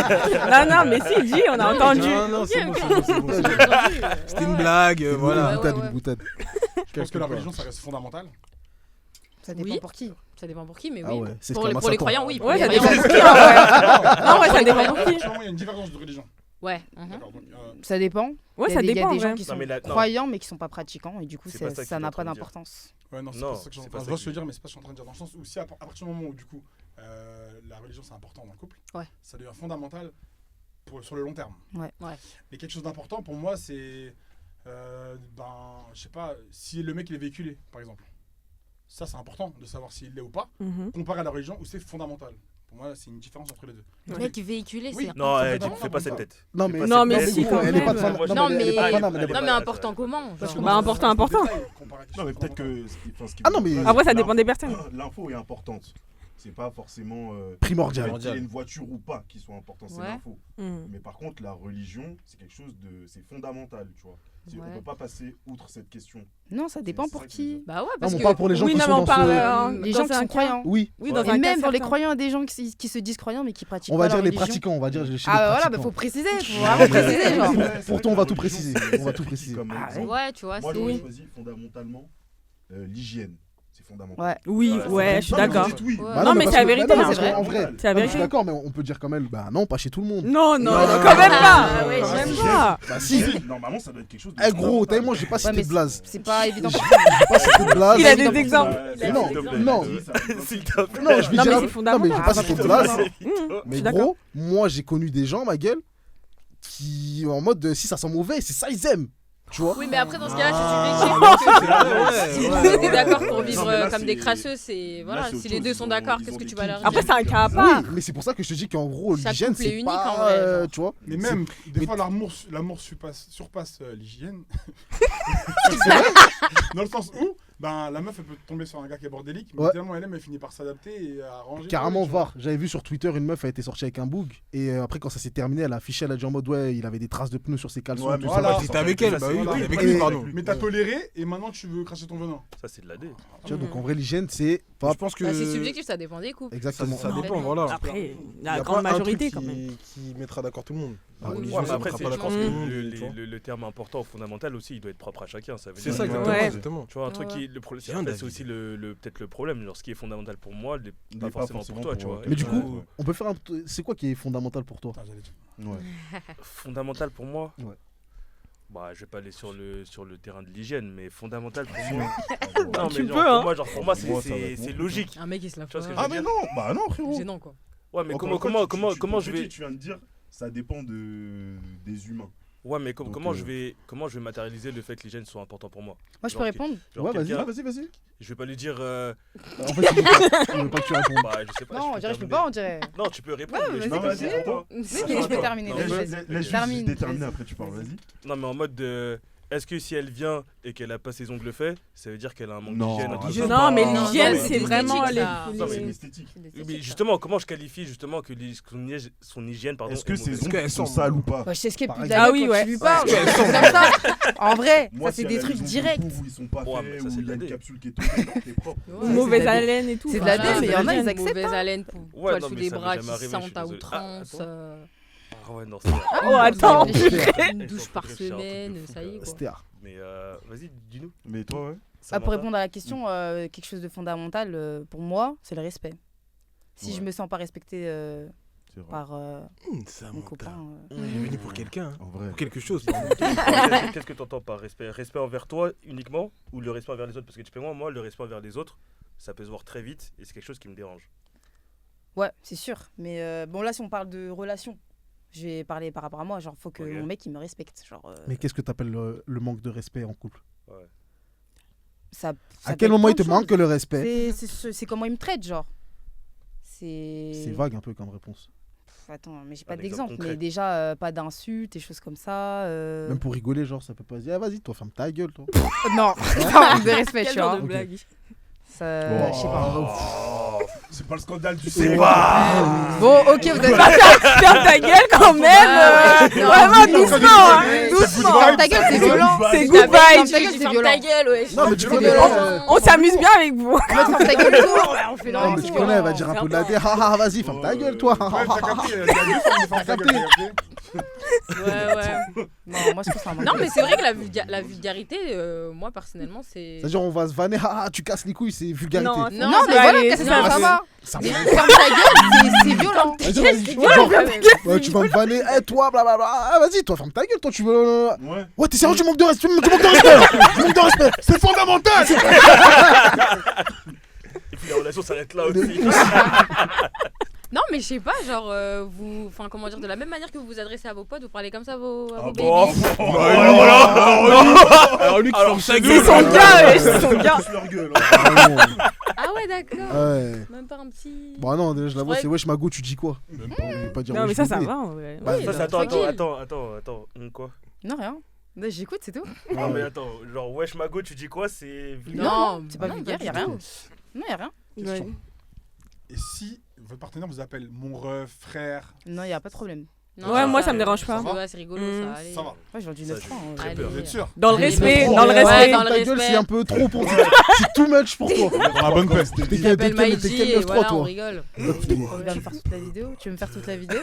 Non, mais si, il dit, on a entendu. Non, c'est bon, Ok, c'est bon, c'est bon, c'est bon. C'était une blague, voilà. Ouais, Une boutade, ouais, une boutade. Je pense que la religion, ça reste fondamental. Ça dépend Oui. pour qui. Ça dépend pour qui, mais Ah oui. ouais, c'est ce Pour qu'il y les, a pour les Massator. croyants, oui. Ouais, Pour ça les dépend croyants, pour qui, en vrai. Non, ouais, ça dépend pour qui. Actuellement, il y a une divergence de religion. Ouais. D'accord. Donc, Ça dépend. Ouais, Il y ça a des- dépend, Il y a des ouais. gens qui sont mais là- non. croyants mais qui sont pas pratiquants et du coup C'est pas ça que ça je n'a suis en pas train de dire. d'importance. ouais, non, c'est Non, pas ça que c'est je pas ça vois que ce que je je veux dire, mais c'est pas ce que je suis en train de dire dans le sens où si à partir du moment où du coup la religion c'est important dans le couple, Ouais. ça devient fondamental sur le long terme. Ouais. Ouais. Mais quelque chose d'important pour moi c'est je sais pas si le mec il est véhiculé par exemple. Ça c'est important de savoir s'il l'est ou pas, Mhm. comparé à la religion où c'est fondamental. Pour moi, c'est une différence entre les deux. Le mec véhiculé, Oui. c'est. Non, Complètement, fais pas cette complètement. tête. Non, Fais mais, pas Non, cette mais tête. si, quand elle est pas même. de fan. Non, elle est mais- pas fanat, mais elle est Non, pas- Non, mais important comment Parce que genre, Bah, important, important. Non, mais peut-être que. Ah non, mais- Après, ça dépend des personnes. L'info est importante. C'est pas forcément. primordial. qu'il y ait une voiture ou pas qui soit important, c'est Ouais. l'info. Hmm. Mais par contre, la religion, c'est quelque chose de. C'est fondamental, tu vois. On Ouais. peut pas passer outre cette question. Non, ça dépend C'est pour ça que je qui. veux Bah ouais, Non, parce mais que. on parle pour les gens Oui, qui non, sont mais on dans parle. ce... Les dans gens qui un sont cas- croyants. Oui, Oui, Ouais. dans Et un cas même dans les certain. croyants, des gens qui se disent croyants mais qui pratiquent on pas va la dire les religion. pratiquants, on va dire chez les Ah bah voilà, bah pratiquants. faut préciser, faut Ah, vraiment mais- préciser genre. Pour toi, on va tout préciser. On va tout préciser. Comme Ah, exemple, Ouais, tu vois, moi, c'est. j'aurais choisi fondamentalement l'hygiène. C'est fondamental. Ouais. Oui, Ouais, ouais, je suis Non, mais d'accord. vous dites oui. Ouais. Bah Non, mais parce c'est la que- vérité, bah non, hein. parce C'est vrai. qu'en vrai, C'est la non, je suis vérité. d'accord, mais on peut dire quand même, bah non, pas chez tout le monde. Non, non, Non, quand même pas. Ah ouais, Même si. pas. Bah si. Normalement, ça doit être quelque chose de. Eh gros, t'as vu, moi j'ai pas Ouais, cité mais de blaze. c'est pas évident. J'ai pas cité de blaze. Il a évident des pour exemples. Non, non. S'il te plaît. Non, je vais Non, mais dire. c'est Non, fondamental. mais j'ai pas Ah, cité de bah, blaze. Je Mais suis d'accord. gros, moi j'ai connu des gens, ma gueule, qui en mode si ça sent mauvais, c'est ça ils aiment. Tu vois. Oui, mais après, dans ce cas-là, Ah, je suis ouais, victime. ouais, Si t'es d'accord pour Non, vivre mais là, comme des c'est- crasseux, c'est. Voilà, c'est si autre les deux chose, sont ils d'accord, ont qu'est-ce que des tu vas leur kinks. dire Après, c'est un cas à part. Oui, mais c'est pour ça que je te dis qu'en gros, Chaque l'hygiène, couple est c'est unique, pas, en vrai, genre. tu vois. Mais C'est- même, des mais- fois, l'amour surpasse l'hygiène. Dans le sens où, ben, la meuf, elle peut tomber sur un gars qui est bordélique, mais Ouais. tellement elle finit par s'adapter et à arranger. Carrément tu vois. voir. J'avais vu sur Twitter une meuf a été sortie avec un boug et après quand ça s'est terminé, elle a affiché, elle a dit en mode ouais, il avait des traces de pneus sur ses caleçons. Ouais, et tout mais ça. voilà. T'étais avec elle, bah oui, Voilà. t'étais avec Et- lui, pardon. Mais t'as toléré et maintenant tu veux cracher ton venin. Ça, c'est de la D. Tu vois, donc en vrai l'hygiène c'est pas Je pense que. Bah, c'est subjectif, ça dépend des couples. exactement. Ça Non. dépend, voilà. Après, Y a la pas grande un truc majorité quand même. qui mettra d'accord tout le monde. Ah, Oui, L'hygiène, Ouais, mais ça après, mettra c'est pas d'accord tout le monde. tu vois. le terme important, fondamental aussi, il doit être propre à chacun. Ça veut C'est dire ça, que- exactement. Ouais. exactement. Tu vois, un truc Ouais. qui. Le problème, Bien, c'est David. aussi peut-être le problème. Genre, ce qui est fondamental pour moi, n'est N'est pas forcément pour toi, tu vois. Mais du Et coup, on peut faire un c'est quoi qui est fondamental pour toi? Putain, j'allais dire. Ouais. fondamental pour moi. Ouais. Bah, je vais pas aller sur le terrain de l'hygiène, mais fondamental pour moi. Non, Tu mais peux, genre, hein. pour moi, Pour moi, ça va c'est être c'est bon. logique. Un mec, il se lave Tu vois ce que pas. je Ah, mais non, bah non, frérot. Gênant, quoi. Ouais, mais Encore comment une fois, comment je comme vais. tu viens de dire, ça dépend des humains. Ouais, mais Donc, comment je vais matérialiser le fait que l'hygiène soit important pour moi. Moi je peux Genre, répondre. Genre, Ouais, vas-y, quelqu'un- vas-y. Je vais pas lui dire. En fait, il veut pas que tu répondes. Bah, je sais pas. Non, on dirait je peux terminer. pas, on dirait. Non, tu peux répondre. Ouais, mais je vas-y, peux pas continue. dire pour toi. Oui, mais je peux terminer. Non, vas-y, mais vas-y. Laisse juste Termine, déterminer, vas-y. après tu parles, vas-y. Non, mais en mode de. Est-ce que si elle vient et qu'elle a pas ses ongles faits, ça veut dire qu'elle a un manque Non, d'hygiène un truc l'hygiène, comme Non, ça mais Non, l'hygiène, non, c'est c'est vraiment esthétique, les. ça. Non, mais les- l'esthétique. Oui, mais justement, comment je qualifie justement que son hygiène, pardon. Est-ce que est ces mauvaise. ongles sont sales ou pas? Bah, je sais ce qu'est Par plus de exemple. la Ah oui, gueule quand ouais. tu lui parles. Ouais. C'est comme ça. En vrai, Moi, ça c'est si des elle a trucs les ongles directs. où ils sont pas Ouais, mais faits, ça, où c'est il y de a la une D. capsule qui est tombée, donc t'es propre. Ouais, Mauvaise c'est de la haleine et tout. C'est de la Voilà, D, mais il y en a, ils l'hygiène. acceptent. Mauvaise haleine, Ouais, poil non, sous mais les ça m'est bras jamais qui arrivé, je sentent suis à désolé. outrance. Ah ouais, non, c'est. Oh, attends. Une douche par semaine, ça y est, quoi. C'était Mais vas-y, dis-nous. Mais toi, ouais. Ah, pour répondre à la question, quelque chose de fondamental pour moi, c'est le respect. Si je Ouais. me sens pas respectée C'est vrai. par Ça mon monte. copain, Il est venu pour quelqu'un, hein. En vrai. Pour quelque chose. Qu'est-ce que tu entends par respect? Respect envers toi uniquement ou le respect envers les autres? Parce que tu sais, moi, le respect envers les autres, ça peut se voir très vite et c'est quelque chose qui me dérange. ouais, c'est sûr. Mais bon, là, si on parle de relation, je vais parler par rapport à moi. Genre, faut que Ok. mon mec il me respecte. Genre, Mais qu'est-ce que t'appelles le manque de respect en couple? ça À peut quel être moment il plein te de manque choses. le respect? C'est comment il me traite, genre. C'est. C'est vague un peu comme réponse. Attends, mais j'ai Un pas exemple d'exemple. concret. Mais déjà, pas d'insultes et choses comme ça. Même pour rigoler, genre, ça peut pas se dire, ah, vas-y, toi, ferme ta gueule, toi. Non, c'est un manque de respect, Quel tu genre vois. de Ok. blague. Ça, je sais pas. C'est pas le scandale du C'est série. pas. Bon, ok, vous êtes Ferme ta gueule quand même. Non, Vraiment non, doucement, hein, ouais. doucement. Ferme ta gueule, c'est violent. C'est Ah, good mais vibes. ferme ta gueule, ferme ta gueule, ouais. Non, mais tu C'est connais. violent. On s'amuse bien avec vous. En mode, ferme ta gueule tout. On fait Non, mais tu connais, elle va dire un peu de la dé. Ah, ah, vas-y, ferme ta gueule, toi. Ouais, t'as capté, il y a deux formes de ferme ta gueule, t'as capté. Ouais, ouais. Non, moi je trouve ça un manque Non, de mais respect. c'est vrai que la vulgarité, moi personnellement, c'est. C'est-à-dire, on va se vanner, ah, ah, tu casses les couilles, c'est vulgarité. Non, Non, Non, mais ça voilà, allait, casser ça ça, ça va. Ça Mais va. ferme ta gueule, c'est violent. Vas-y, vas-y. Genre, ouais, tu vas me vanner, eh, toi, blablabla. Ah, vas-y, toi, ferme ta gueule, toi, tu veux. Ouais. Ouais, t'es sérieux, tu manques de respect, tu manques de respect, là. Tu manques de respect. C'est fondamental. Et puis la relation s'arrête là aussi. Non, mais je sais pas, genre, enfin, comment dire, de la même manière que vous vous adressez à vos potes, vous parlez comme ça à vos Ah baby. bon. Alors lui qui ferme sa C'est gueule. son gars, ouais, c'est son gars. Tous leur gueule. hein. Ah Ah ouais, d'accord. Ouais. Même pas un petit. Bon, non, déjà, je la vois, Ouais. c'est wesh, Mago, tu dis quoi? Même pas. Je vais pas dire Non, wesh, mais ça bébé. va en vrai. Bah, Oui, Ça, c'est- tranquille. attends. Quoi? Non, rien. Là, j'écoute, c'est tout. Non, mais attends, genre, wesh, Mago, tu dis quoi? C'est vulgaire. Non, c'est pas vulgaire, y a du rien. tout. Non, y a rien. Question. Et si votre partenaire vous appelle mon ref, frère, Non, y a pas de problème. Non, Ouais, moi, ça me dérange pas. Ouais, c'est rigolo, ça. Allez. ça va. Ouais, j'en dis Ça, 9 j'ai francs. très Allez. peur. Vous êtes sûr? Dans le Allez, respect, mais dans le ouais, respect. dans le Ta gueule, respect. c'est un peu trop pour toi. C'est too much pour toi. Dans la bonne paix. T'es Il appelle quel Maïji et 9-3, voilà, on toi? rigole. Tu vas me faire toute la vidéo? Tu veux me faire toute la vidéo?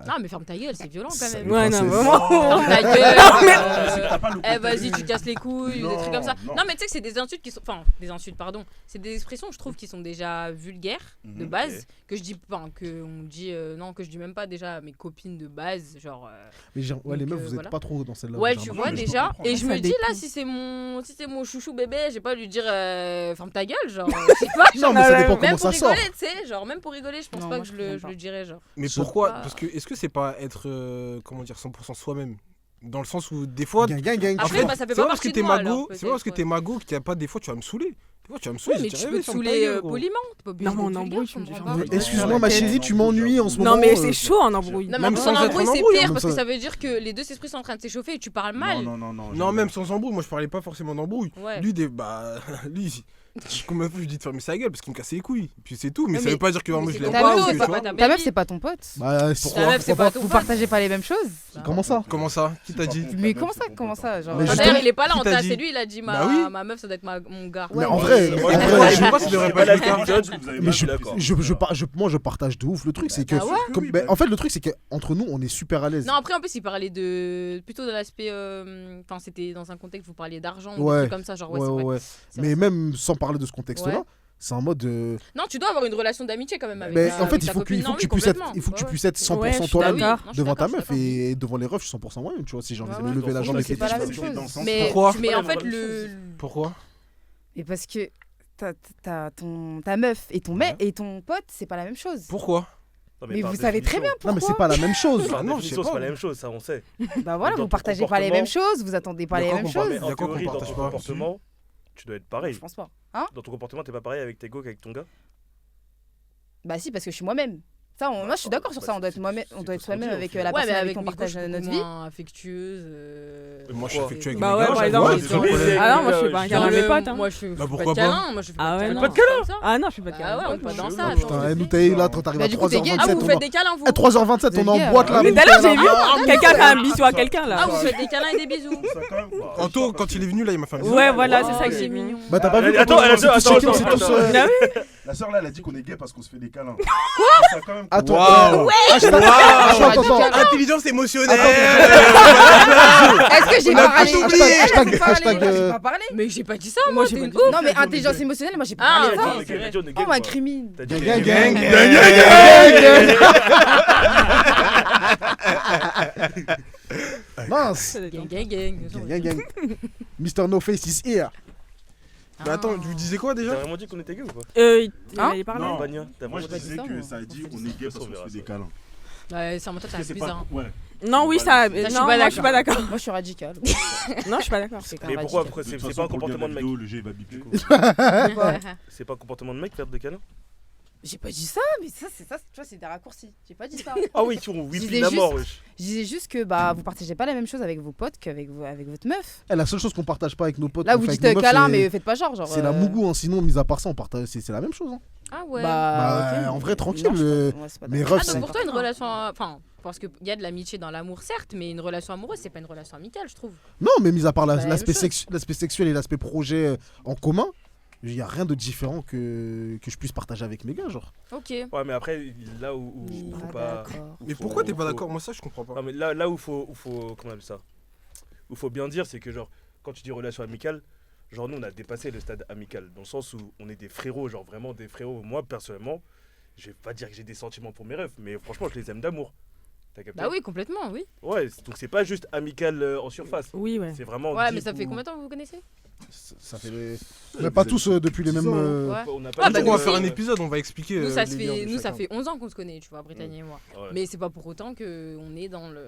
Non, mais ferme ta gueule, c'est violent quand même. Ouais, non, Princesse. vraiment. Ferme ta gueule. C'est que t'as pas le Eh, contexte. vas-y, tu casses les couilles, ou des trucs comme ça. Non. Non, mais tu sais que c'est des insultes qui sont. Enfin, des insultes, pardon. C'est des expressions, je trouve, qui sont déjà vulgaires de base. Ok. Que je dis. Enfin, que on dit. Non, que je dis même pas déjà à mes copines de base. Genre. Mais ouais, les Donc, meufs, vous êtes voilà. pas trop dans celle-là. Ouais, genre. tu non, vois mais je déjà. comprends. Et je Ça me dis là, dépend. si c'est mon chouchou bébé, j'ai pas à lui dire ferme ta gueule, genre. Je sais pas. Non, mais ça dépend Même comment pour ça sort. rigoler, tu sais. Genre, même pour rigoler, je pense Non, pas moi, que je je comprends le pas. dirais, genre. Mais Sauf pourquoi pas- Parce que est-ce que c'est pas être comment dire 100% soi-même dans le sens où des fois Gang, gang, gang. Après, tu bah, ça fait c'est pas pas parce que partie t'es de moi, mago, alors, c'est pas parce que peut-être, t'es mago qu'il y a pas des fois tu vas me saouler. Des fois tu vas me saouler. Oui, mais je tu dirais, peux te ferme ta saouler gueule, gros. poliment. T'es pas obligé Non, mais en d'être embrouille, vulgaire, tu me je fais comprends faire pas. un Excuse-moi, ma chérie, tu m'ennuies en ce moment. Non, mais c'est chaud en embrouille. Non, mais Même en sans être embrouille, en c'est embrouille, pire hein. parce que Comme ça. ça veut dire que les deux esprits sont en train de s'échauffer et tu parles mal. Non. Non, même sans embrouille, moi je parlais pas forcément d'embrouille. Ouais. Lui, lui, combien de fois je lui dis de fermer sa gueule parce qu'il me cassait les couilles. Puis c'est tout, mais Ouais, ça mais- veut pas dire que moi mais je c'est l'aime ton pas. poteau, ou que, c'est tu pas vois. ta Ta meuf, baby. c'est pas ton pote. Bah, Ta meuf, c'est pas ton Vous pote. partagez pas les mêmes choses. Comment ça? Comment ça Qui t'a dit Mais comment ça genre, Mais D'ailleurs, justement, il est pas là, qui on t'a t'a dit c'est lui, il a dit Bah oui. ma meuf, ça doit être mon gars. Mais Ouais, en mais- vrai, Moi, en je- vrai, je sais pas si je devrais pas la le faire. judge. mais suis d'accord. moi je partage de ouf le truc, c'est que Ah ouais comme- en fait le truc c'est qu'entre nous on est super à l'aise. Non, après, en plus, il parlait plutôt de l'aspect. Enfin, c'était dans un contexte où vous parliez d'argent ou Ouais. des trucs comme ça. Genre, ouais, c'est vrai. C'est Mais vrai. même sans parler de ce contexte-là, Ouais. c'est en mode Non, tu dois avoir une relation d'amitié quand même avec mais ta- en fait avec il ta faut que, copine. il faut Non, que oui, tu puisses être complètement. il faut que tu Ouais, puisses être ouais. 100% Ouais, je suis toi-même d'accord. Non, je suis devant ta d'accord, meuf je suis et devant les refs je suis 100% moi-même, tu vois, si j'ai envie Ouais, de me ouais. lever la jambe Mais et c'est pas la même fétiche, chose. Mais, Pourquoi mais en C'est pas fait, la même Pourquoi Mais parce que ta meuf et ton mec et ton pote, c'est pas la même chose. Pourquoi Non, Mais par vous savez très bien définition- non mais pourquoi. c'est pas la même chose. Par non, je définition, sais c'est pas. pas la même chose, ça on sait. Bah voilà, Dans vous ton partagez pas les comportement- mêmes choses, vous attendez pas les D'accord, mêmes on parle- choses. Mais en D'accord, qu'on théorie, dans partage ton pas. comportement, tu dois être pareil. Je pense pas. Dans ton comportement, t'es pas pareil avec tes go qu'avec ton gars. Bah si, parce que je suis moi-même. Ça, moi je suis d'accord sur ça, on doit être moi-même, on doit être soi-même avec la Ouais, mais personne avec avec qui on mes partage gosses, notre beaucoup vie. moins affectueuse. Moi je suis affectueux avec Bah mes ouais, gars, par j'avoue, exemple, c'est ils ont- trop plaisir. Ah non, moi je fais pas un câlin à mes potes. hein. Moi, je fais Bah, pas pourquoi de pas câlin. Moi, je fais Ah ouais, de non. câlin. Comme ça. Ah non, je fais pas de Ah câlin. ouais, on est pas dans ça. Oh, attends, putain, c'est nous fini. t'es là, toi t'arrives Bah, à du coup, t'es gay. 3h27, Ah, vous on faites est des câlins, vous à 3h27 on est en Vulgaire. boîte là. Mais tout à l'heure, j'ai vu quelqu'un fait un bisou à quelqu'un Ah, là. vous faites des câlins et des bisous. Anto, quand il est venu là, il m'a fait un bisou. Ouais, voilà, c'est Oh, ça que c'est j'ai vu. mignon. Bah t'as pas vu Attends, comment attends, c'est tous attends, checkés, on s'est attends, tous, attends. Ah oui. La sœur là, elle a dit qu'on est gay parce qu'on se fait des câlins. Attends, Waouh. attends, Intelligence émotionnelle. Est-ce que j'ai On a parlé tout oublié. Hashtag, J'ai pas parlé. Mais j'ai pas dit ça, Moi, moi, j'ai t'es pas une dit ouf. Non, mais intelligence émotionnelle, moi j'ai pas Ah, parlé de ça. ok. C'est vrai. Oh, ma crimine. T'as dit Gang, que- gang, Mince. Gang, gang, gang. Gang, gang. Mr. No Face is here. Mais attends, tu vous disais quoi T'as déjà vraiment dit qu'on était gay ou pas Il Hein allait parler. Non. Bagna, t'as Moi je vraiment dit disais ça, que moi. ça a dit on est gay parce qu'on se fait des câlins. Ouais, c'est un menteur, Parce c'est que c'est bizarre. pas. Ouais. Non, oui, ça. je suis Non, pas moi je suis pas d'accord. Moi je suis radicale. Non, je suis pas d'accord. C'est Mais pourquoi après, c'est pas un comportement de mec. Le jeu il va biper. C'est pas un comportement de mec faire des câlins. J'ai pas dit ça, mais ça, tu vois, c'est des raccourcis. J'ai pas dit ça. Ah oui, tu on Je whip disais la juste- mort, wesh. Je disais juste que bah vous partagez pas la même chose avec vos potes qu'avec avec votre meuf. La seule chose qu'on partage pas avec nos potes, Là qu'on vous fait dites avec nos meufs, câlin, c'est- mais faites pas genre. c'est la mougou, hein. Sinon, mis à part ça, on partage, c'est la même chose. Hein. Ah ouais. Bah, ok. en vrai, tranquille, Non, je suis pas- ouais, c'est pas mes d'accord. refs, Ah, c'est- donc pour toi, une relation. Enfin, parce qu'il y a de l'amitié dans l'amour, certes, mais une relation amoureuse, c'est pas une relation amicale, je trouve. Non, mais mis à part C'est pas la l'aspect même chose. l'aspect sexuel et l'aspect projet en commun, il y a rien de différent que je puisse partager avec mes gars, genre. Ok. Ouais, mais après, là où faut pas. D'accord. Mais faut- pourquoi t'es pas faut- d'accord Moi ça je comprends pas. Non, mais là où faut. Comment on appelle ça Où faut bien dire, c'est que genre, quand tu dis relation amicale, genre nous on a dépassé le stade amical, dans le sens où on est des frérots, genre vraiment des frérots. Moi personnellement, je vais pas dire que j'ai des sentiments pour mes refs, mais franchement je les aime d'amour. T'as capté Bah oui, complètement, oui. Ouais, donc c'est pas juste amical en surface. Oui, ouais. C'est vraiment. Ouais, deep mais ça fait où- combien de temps que vous vous connaissez Ça fait les... Mais pas tous depuis les mêmes... Ouais. On n'a Ah, dit bah, on va que- faire un épisode, on va expliquer. Nous, ça, les se liens fait, de nous ça chacun. fait 11 ans qu'on se connaît, tu vois, Brittany et moi. Ouais. Mais c'est pas pour autant qu'on est dans le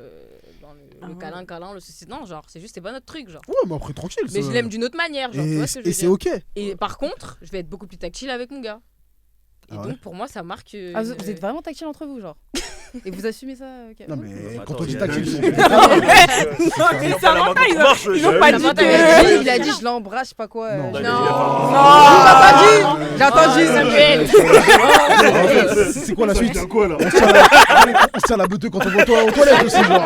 Ah ouais. câlin, le ceci. Non, genre, c'est juste, c'est pas notre truc, genre. Ouais, mais après, tranquille. Mais ça- je l'aime d'une autre manière, genre, tu Et, vois ce que je veux et c'est dire. ok. Et par contre, je vais être beaucoup plus tactile avec mon gars. Et Ah ouais donc, pour moi, ça marque. Ah, vous êtes vraiment tactile entre vous, genre. Et vous assumez ça Non, mais Attends, quand on il y dit a tactile, le- ils sont- Non, mais Non, ça la va main pas, qui ils ont- marche, ils ont je- pas La dit main que... qui- Il a dit je l'embrasse, je sais pas quoi. Non. Non, Non. J'ai entendu. Samuel. C'est quoi la suite Bien quoi là On se tient la beuteuse quand on va aux toilettes aussi, genre.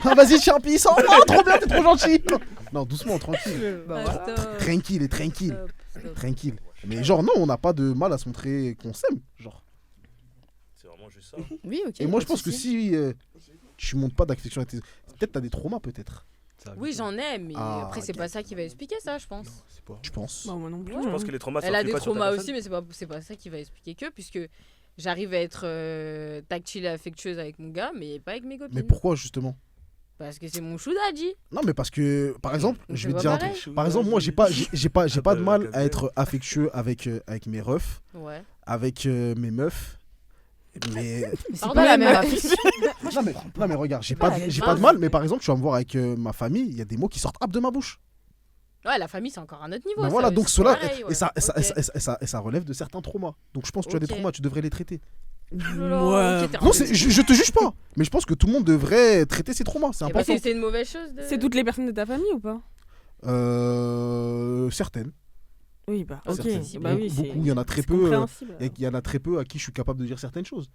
Ah, vas-y, Champi, sors. Oh, trop bien, t'es trop gentil. Non, doucement, tranquille. Bah, voilà. Tranquille, tranquille. Stop. Tranquille. Mais genre, non, on n'a pas de mal à se montrer qu'on s'aime. Genre. C'est vraiment juste ça. Oui, ok. Et moi, je pas de pense que souci. si tu montes pas d'affection avec tes. Peut-être t'as des traumas, peut-être. Oui, j'en ai, mais Ah, après, c'est ok. pas ça qui va expliquer ça, je pense. C'est pas. Tu penses Bah, moi non plus. Ouais. Je pense que les traumas, ça Elle a influe des pas sur ta traumas personne. aussi, mais c'est pas ça qui va expliquer que, puisque j'arrive à être tactile et affectueuse avec mon gars, mais pas avec mes copines. Mais pourquoi, justement Parce que c'est mon chou daddy. Non, mais parce que, par exemple, Donc, je c'est vais te pas dire un pareil. truc. Par exemple, moi, j'ai pas de mal à être affectueux avec mes refs, Ouais. avec mes meufs. Mais Mais c'est Pardon, pas la même mais- affection. non, mais regarde, j'ai Bah, pas, elle est j'ai pas de mince. mal, mais par exemple, tu vas me voir avec ma famille, il y a des mots qui sortent de ma bouche. Ouais, la famille, c'est encore un autre niveau. Ben ça, voilà, donc c'est cela, pareil, ouais. et ça, Ok. et ça relève de certains traumas. Donc je pense que tu as des Ok. traumas, tu devrais les traiter. Oh là là, ok, t'es Non, rendu- je te juge pas, mais je pense que tout le monde devrait traiter ses traumas, c'est Eh ben, important. c'est une mauvaise chose. C'est toutes les personnes de ta famille ou pas? Certaines. Oui, bah, ok. Certaines. Bah oui, Beaucoup, c'est- il y en a très c'est peu. compréhensible. Et il y en a très peu à qui je suis capable de dire certaines choses.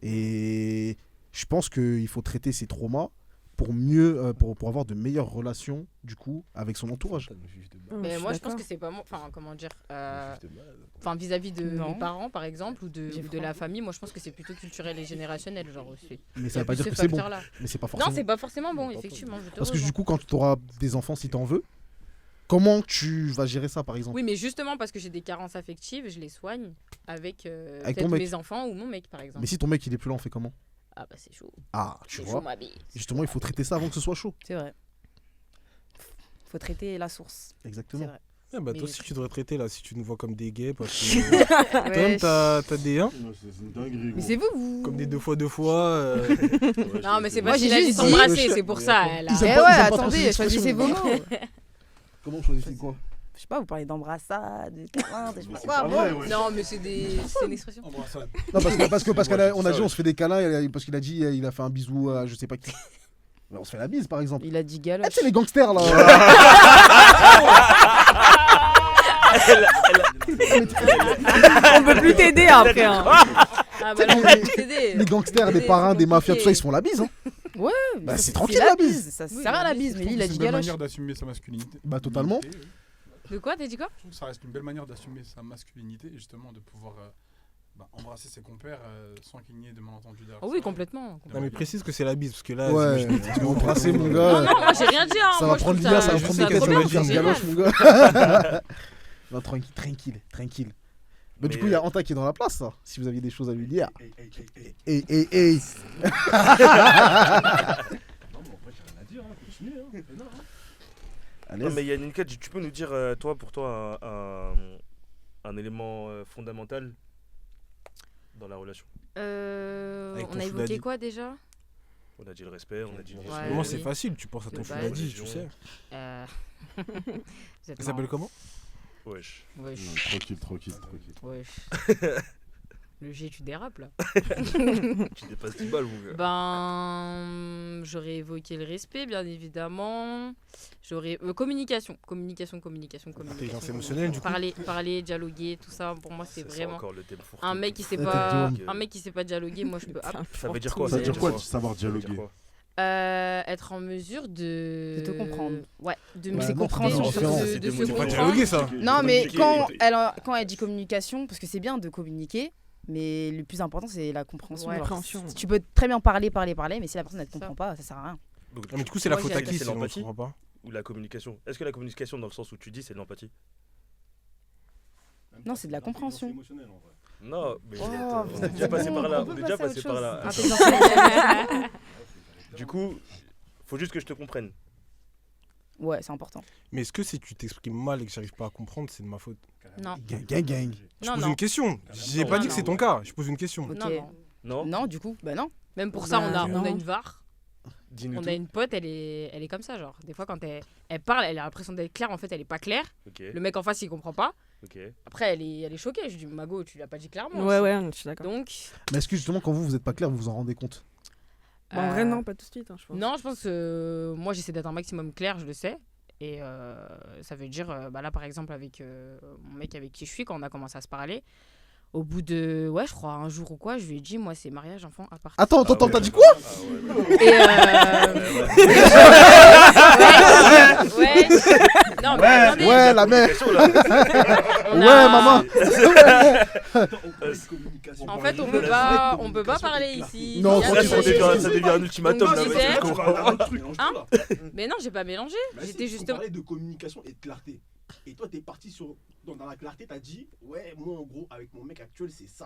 Et je pense qu'il faut traiter ses traumas pour mieux, pour avoir de meilleures relations, du coup, avec son entourage. Mais suis moi, je pense d'accord. que c'est pas moi. Enfin, comment dire Enfin, vis-à-vis de Non. mes parents, par exemple, ou de J'ai la franchement- famille, moi, je pense que c'est plutôt culturel et générationnel, genre aussi. Mais Il y ça a veut pas plus dire que ce c'est bon. facteur-là. Mais c'est pas Non, forcément. c'est pas forcément bon, effectivement. Je te Parce que rejoins. du coup, quand tu auras des enfants, si t'en veux, comment tu vas gérer ça, par exemple? Oui, mais justement, parce que j'ai des carences affectives, je les soigne avec, Avec ton peut-être mec. mes enfants ou mon mec, par exemple. Mais si ton mec il est plus là, on fait comment? Ah, bah, c'est chaud. Ah, tu C'est vois. chaud, ma bille. Justement, il faut traiter ça avant que ce soit chaud. C'est vrai. Faut traiter la source. C'est Exactement. vrai. Ah bah Mais- toi aussi tu devrais traiter là si tu nous vois comme des gays parce que toi-même Ouais. t'as des Non, c'est une dinguerie. Mais gros. c'est vous. comme des deux fois. Ouais, Non, mais c'est Moi, pas j'ai qu'il a dit juste s'embrasser, dit- c'est pour ça. Elle a- Ils Eh aiment ouais, pas- ils aiment pas trop attendez, ces expressions. choisissez vos mots. Comment choisir quoi? Je sais pas, vous parlez d'embrassade, de câlins, de je sais pas C'est quoi. pas bon. vrai, ouais. Non, mais c'est une expression. Embrassade. Non, parce qu'on a Ouais, dit on se fait des câlins, parce qu'il a dit il a fait un bisou à je sais pas qui. Mais on se fait la bise par exemple. Il a dit Ah, galoche. tu sais, les gangsters là. On peut plus t'aider après. Hein. Ah, bah non, on va t'aider. Les gangsters, des parrains, des mafias, tout ça, ils se font la bise. Hein. Bah, c'est tranquille la bise. Ça Oui, sert à la la bise, bise, mais lui il a C'est dit une belle galoche. manière d'assumer sa masculinité. Bah, totalement. De quoi, t'as dit quoi? Je trouve que ça reste une belle manière d'assumer sa masculinité et justement de pouvoir embrasser ses compères sans qu'il n'y ait de malentendus derrière. Oh oui, complètement. Non mais précise que c'est la bise parce que là Ouais, j'imagine- tu vas embrasser mon Non, gars. non, moi j'ai rien dit. Hein. Ça Moi, va je prendre trouve l'hiver, ça va je prendre trouve des trop questions bien, de faire c'est galoche, génial. mon gars. Non, tranquille, tranquille. Mais du Mais, coup, il y a Anta qui est dans la place, ça. Si vous aviez des choses à lui dire. Hey. Non, mais en vrai, j'ai rien à dire, hein. Continuez, hein. Non, hein. Allez, Non, mais Yannicka, tu peux nous dire, toi, pour toi, un élément fondamental dans la relation? Avec On ton a chou évoqué daddy. quoi déjà? On a dit le respect, on a dit... Ouais, Moi oui. c'est facile, tu penses à ton De chou base. daddy, tu sais. Vous êtes Il s'appelle marrant. comment? Wesh. Wesh. Non, tranquille. Wesh. Le G, tu dérapes là. Tu dépasses 10 balles, mon gars. Ben, j'aurais évoqué le respect, bien évidemment. J'aurais communication. Intelligence émotionnelle du coup. Parler, dialoguer, tout ça. Pour moi, c'est vraiment encore le thème fourre-tout. un mec qui sait Ouais, pas, t'es un mec qui sait pas dialoguer. Moi, je peux Ça veut dire quoi? Ça veut dire quoi de Ça savoir veut dire dialoguer? quoi? être en mesure de De te comprendre. Ouais, de Bah, me non, compréhension, de c'est se des mots C'est pas comprendre. dialoguer ça. Non, mais Communiquer. quand elle dit communication, parce que c'est bien de communiquer, mais le plus important c'est la compréhension. Ouais. genre, Compréhension. tu peux très bien parler, mais si la personne ne te Ça. comprend pas, ça sert à rien. Donc, Ah, mais du coup c'est la Moi, faute j'ai à qui c'est si on ne l'empathie. comprend pas? ou la communication? Est-ce que la communication, dans le sens où tu dis, c'est de l'empathie? Non, c'est de la compréhension. Non, mais Oh, on est déjà passé par là. on On peut est déjà passer à passé autre par là. chose. Attends. Du coup, faut juste que je te comprenne. Ouais, c'est important. Mais est-ce que si tu t'exprimes mal et que j'arrive pas à comprendre, c'est de ma faute? Non. Gang. Je Non, pose non. une question. J'ai Non, pas dit non. que c'est ton cas. Je pose une question. Ok. Non, non. Non. Non, du coup, bah non. Même pour ça, Bah, on non. a une VAR. Dis-nous On tout. a une pote, elle est comme ça, genre. Des fois, quand elle parle, elle a l'impression d'être claire, en fait, elle est pas claire. Ok. Le mec en face, il comprend pas. Ok. Après, elle est choquée. Je lui dis, Mago, tu l'as pas dit clairement. Ouais, aussi. ouais, je suis d'accord. Donc. Mais est-ce que justement, quand vous êtes pas clair, vous vous en rendez compte? Bon, en vrai, non, pas tout de suite, hein, je pense. Non, je pense que moi, j'essaie d'être un maximum clair, je le sais. Et ça veut dire, bah là, par exemple, avec mon mec avec qui je suis, quand on a commencé à se parler, au bout de, ouais, je crois, un jour ou quoi, je lui ai dit, moi, c'est mariage, enfant, à partir. Attends, Ah ouais. t'as dit quoi? Et ouais. Non, mais attendez. Ouais, la mère. on Ouais, a- maman. En fait, on peut pas parler ici. Non, Il y a Là, tranquille, des- ça devient un ultimatum. Donc, là, tu parce que sais- je comprends. Hein Mais non, j'ai pas mélangé. Bah, J'étais si, justement. On parlait de communication et de clarté. Et toi, t'es parti dans la clarté, t'as dit, ouais, moi, en gros, avec mon mec actuel, c'est ça.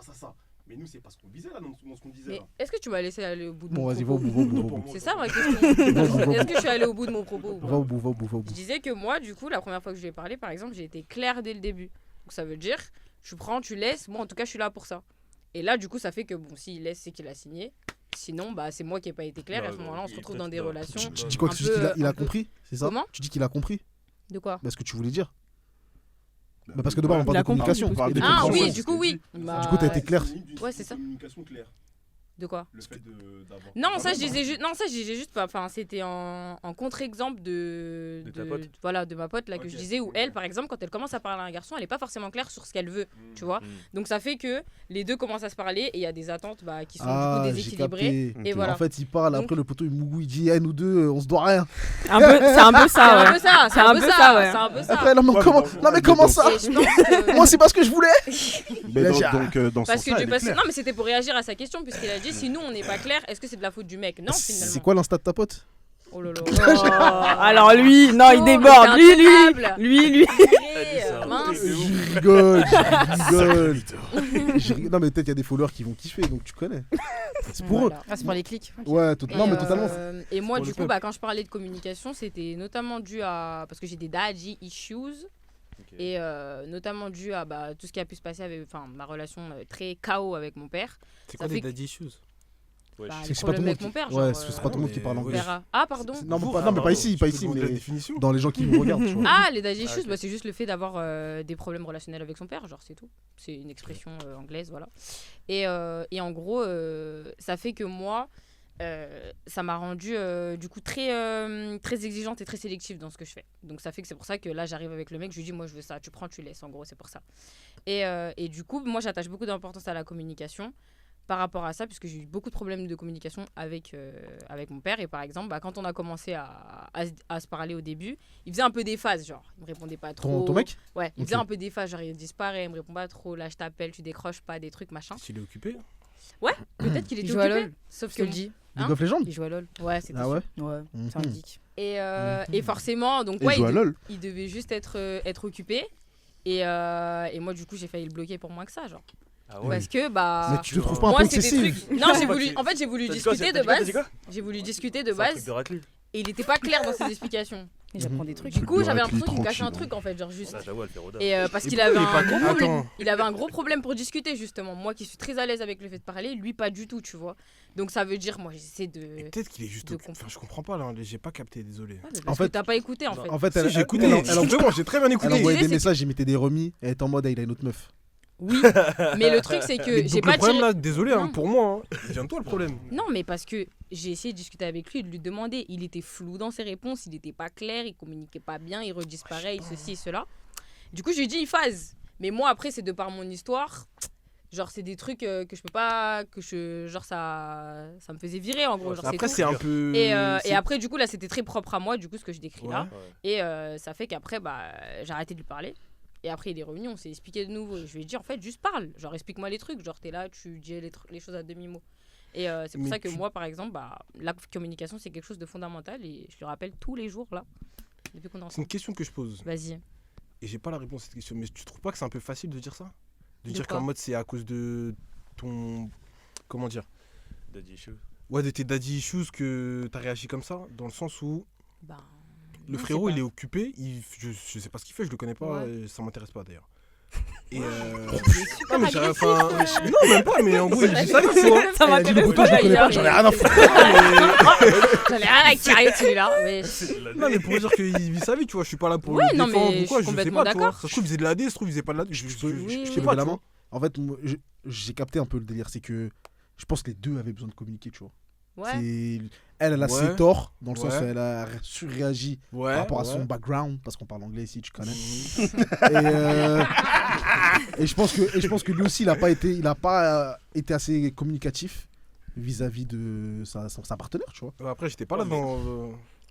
Mais nous, c'est pas ce qu'on visait là, dans ce qu'on disait Mais là. est-ce que tu m'as laissé aller au bout de Bon, mon vas-y, va propos au bout, va au bout. C'est ça ma question. Vas-y. Est-ce que je suis allée au bout de mon propos ou pas Va au bout, va au bout, va au Je bout. disais que moi, du coup, la première fois que je lui ai parlé, par exemple, j'ai été claire dès le début. Donc ça veut dire, tu prends, tu laisses. Moi, en tout cas, je suis là pour ça. Et là, du coup, ça fait que, bon, s'il laisse, c'est qu'il a signé. Sinon, bah, c'est moi qui n'ai pas été claire. Et à ce moment-là, on se retrouve dans des relations. Tu dis quoi? un Tu dis qu'il peu- il a un peu- compris? C'est ça? Comment Tu dis qu'il a compris? De quoi Bah, ce que tu voulais dire. Bah, parce que de base, on Il parle a de compris, communication. parce que- et de Ah compréhension. oui, du coup, oui. Bah, Du coup, t'as été clair. Ouais, c'est ça. Communication claire. De quoi Le fait d'avoir. Non, ça je disais juste pas. Enfin, c'était en contre-exemple De ta pote. voilà, de ma pote là que Ok, je disais où ok. elle, par exemple, quand elle commence à parler à un garçon, elle est pas forcément claire sur ce qu'elle veut, tu vois. Mm. Donc ça fait que les deux commencent à se parler et il y a des attentes bah, qui sont Ah, du coup j'ai déséquilibrées. capté. Et voilà. En fait, il parle, Donc- après le poteau il mougou, il dit, nous deux, on se doit rien. C'est un peu C'est ça, un ouais. peu ça, c'est un peu ça, ouais. c'est un peu ça. Après, non, mais comment, non, mais comment ça? Et je pense que- Moi, c'est pas ce que je voulais. Mais dans ce Parce sens-là, que elle est parce- claire. non mais c'était pour réagir à sa question puisqu'il a dit si nous on n'est pas clair, est-ce que c'est de la faute du mec? Non finalement. C'est quoi l'insta de ta pote? Oh là là. Oh, alors lui, non, il Oh, déborde. mais t'es intenable. Lui. Purée, ça. mince. Je rigole, je rigole. Non, mais peut-être il y a des followers qui vont kiffer, donc tu connais. C'est pour eux. Voilà. Ah, c'est pour les clics. Ok. Ouais, non, mais Et, totalement. Et moi, pour du le coup, peuple. bah, quand je parlais de communication, c'était notamment dû à. Parce que j'ai des daddy issues. Ok. Et notamment dû à bah, tout ce qui a pu se passer avec ma relation très chaos avec mon père. C'est Ça quoi fait les que- daddy issues? Ouais, Bah, je- les C'est pas tout le problèmes monde avec qui. mon père. Ouais, genre, c'est pas tout le monde qui parle ouais. anglais. Ah, pardon. Non, mais Ah, pas ici, pas ici, La mais définition. dans les gens qui me regardent, tu vois. Ah, les daddy issues, ok. bah, c'est juste le fait d'avoir des problèmes relationnels avec son père, genre c'est tout. C'est une expression anglaise, voilà. Et en gros, ça fait que moi, ça m'a rendue du coup très exigeante et très sélective dans ce que je fais. Donc ça fait que c'est pour ça que là j'arrive avec le mec, je lui dis moi je veux ça, tu prends, tu laisses, en gros c'est pour ça. Et du coup, moi j'attache beaucoup d'importance à la communication par rapport à ça, puisque j'ai eu beaucoup de problèmes de communication avec mon père. Et par exemple, bah, quand on a commencé à se parler au début, il faisait un peu des phases, genre, il me répondait pas trop. Ton mec? Ouais, il Ok. faisait un peu des phases, genre, il disparaît, il me répond pas trop, là je t'appelle, tu décroches pas, des trucs, machin. S'il est occupé. Peut-être qu'il Il était joue à occupé, LoL. sauf Je que te le dis. League Hein of Legends? il joue à LoL. Ouais, c'était Ah ouais? Ouais, ça Mhm. indique. Et forcément, donc Et ouais, joue à LoL. il devait juste être occupé. Et moi, du coup, j'ai failli le bloquer pour moins que ça, genre. Ah ouais. Parce que, bah. Mais tu le trouves pas un moi, peu c'est des excessif? trucs. Non, en fait, j'ai voulu T'as dit quoi, discuter t'as de dit quoi, t'as base. dit quoi J'ai voulu discuter de C'est un truc base. de raclure. Et il était pas clair dans ses explications. Et j'apprends des trucs. Du coup, de j'avais raclure, l'impression qu'il me cachait un tranquille, truc, en fait, genre juste. Ça, j'avoue, elle fait Roda. Et parce Et qu'il pourquoi avait il est pas un gros con- problème. Attends. Il avait un gros problème pour discuter, justement. Moi qui suis très à l'aise avec le fait de parler, lui pas du tout, tu vois. Donc ça veut dire, moi j'essaie Et de. peut-être qu'il est juste de occupé. comprendre. Enfin, je comprends pas là, j'ai pas capté, désolé. Ouais, mais En parce fait- que t'as pas écouté, en fait. En fait, Si, j'ai écouté. elle Justement, j'ai très bien elle écouté. envoyait disais, des c'est messages, il mettait des remis, elle était en mode, il a une autre meuf. Oui, mais le truc c'est Mais que donc j'ai le pas problème tiré. là, désolé, hein, Non. pour moi, hein, viens-toi le problème. Non, mais parce que j'ai essayé de discuter avec lui, de lui demander. Il était flou dans ses réponses, il n'était pas clair, il communiquait pas bien, il redisparaît, il ceci et cela. Du coup, je lui ai dit, il phase. Mais moi, après, c'est de par mon histoire. Genre, c'est des trucs que je peux pas. Genre, ça me faisait virer en gros. Genre, Après, c'est c'est tout. un peu. Et c'est- après, du coup, là, c'était très propre à moi, du coup, ce que je décris là. Ouais. Et ça fait qu'après, bah, j'ai arrêté de lui parler. Et après, il est revenu, on s'est expliqué de nouveau. Et je lui ai dit, en fait, juste parle. Genre, explique-moi les trucs. Genre, t'es là, tu dis les choses à demi-mot. Et c'est pour Mais ça que tu- moi, par exemple, bah, la communication, c'est quelque chose de fondamental. Et je le rappelle tous les jours, là, depuis qu'on est C'est ensemble. une question que je pose. Vas-y. Et j'ai pas la réponse à cette question. Mais tu trouves pas que c'est un peu facile de dire ça? De De dire quoi qu'en mode c'est à cause de ton. Comment dire? Daddy issue. Ouais, de tes daddy issues que t'as réagi comme ça? Dans le sens où. Bah, Le Non, frérot, c'est il pas. est occupé, je sais pas ce qu'il fait, je le connais pas, Ouais. et ça m'intéresse pas d'ailleurs. Et Super non, mais agressif, non, même pas, mais en gros, il dit ça, tu vois. Ça Elle a dit le m'intéresse poteau, je le connais pas, j'en ai rien à foutre. J'en ai rien à carrer celui-là. Mais... Non, mais pour dire qu'il vit sa vie, tu vois, je suis pas là pour Ouais, le non, défendre mais ou quoi, je suis je sais complètement pas, tu vois. d'accord. Ça se trouve, il faisait de l'AD, ça se trouve, il faisait pas de l'AD, je Oui, sais je pas, peux lever tu la vois. main. En fait, moi, j'ai capté un peu le délire. C'est que je pense que les deux avaient besoin de communiquer, tu vois. Ouais. Elle a Ouais. ses torts, dans le sens Ouais. où elle a surréagi Ouais, par rapport à ouais. son background, parce qu'on parle anglais ici, tu connais. Mhm. Et je pense que lui aussi, il a pas été assez communicatif vis-à-vis de sa partenaire, tu vois. Après, j'étais pas là dans.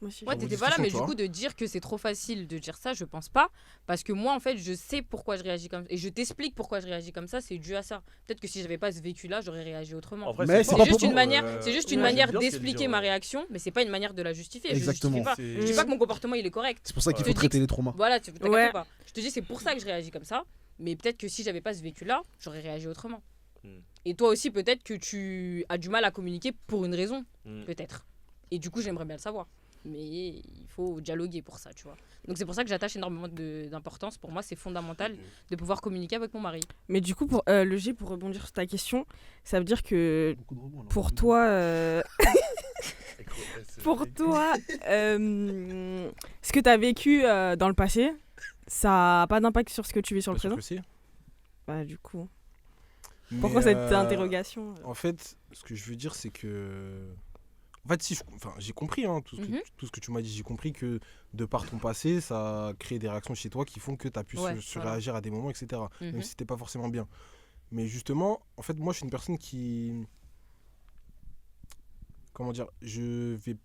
Moi aussi, Ouais, Dans t'étais vos pas là, mais discussions, du toi. coup, de dire que c'est trop facile de dire ça, je pense pas. Parce que moi, en fait, je sais pourquoi je réagis comme ça. Et je t'explique pourquoi je réagis comme ça, c'est dû à ça. Peut-être que si j'avais pas ce vécu-là, j'aurais réagi autrement. En vrai, Mais c'est C'est pas juste pour- une manière, c'est juste une ouais, manière j'aime bien ce qu'elle d'expliquer dit, ma ouais. réaction, mais c'est pas une manière de la justifier. Exactement. Je justifie pas. C'est- Je dis pas que mon comportement il est correct. C'est pour ça qu'il Je faut te dis traiter que- les traumas. Voilà, tu t'inquiètes Ouais. pas. Je te dis, c'est pour ça que je réagis comme ça. Mais peut-être que si j'avais pas ce vécu-là, j'aurais réagi autrement. Hmm. Et toi aussi, peut-être que tu as du mal à communiquer pour une raison, Hmm. peut-être. Et du coup, j'aimerais bien le savoir. Mais il faut dialoguer pour ça, tu vois. Donc c'est pour ça que j'attache énormément d'importance. Pour moi, c'est fondamental de pouvoir communiquer avec mon mari. Mais du coup, pour le G, pour rebondir sur ta question, ça veut dire que pour toi, pour toi, ce que tu as vécu dans le passé, ça n'a pas d'impact sur ce que tu vis sur le Bien sûr présent. que si. Bah du coup, Mais, pourquoi cette interrogation En fait, ce que je veux dire, c'est que. En fait, si j'ai compris tout ce que tu m'as dit. J'ai compris que de par ton passé, ça a créé des réactions chez toi qui font que tu as pu Ouais, se voilà. réagir à des moments, etc. Mhm. Même si c'était pas forcément bien. Mais justement, en fait, moi, je suis une personne qui. Comment dire, je vais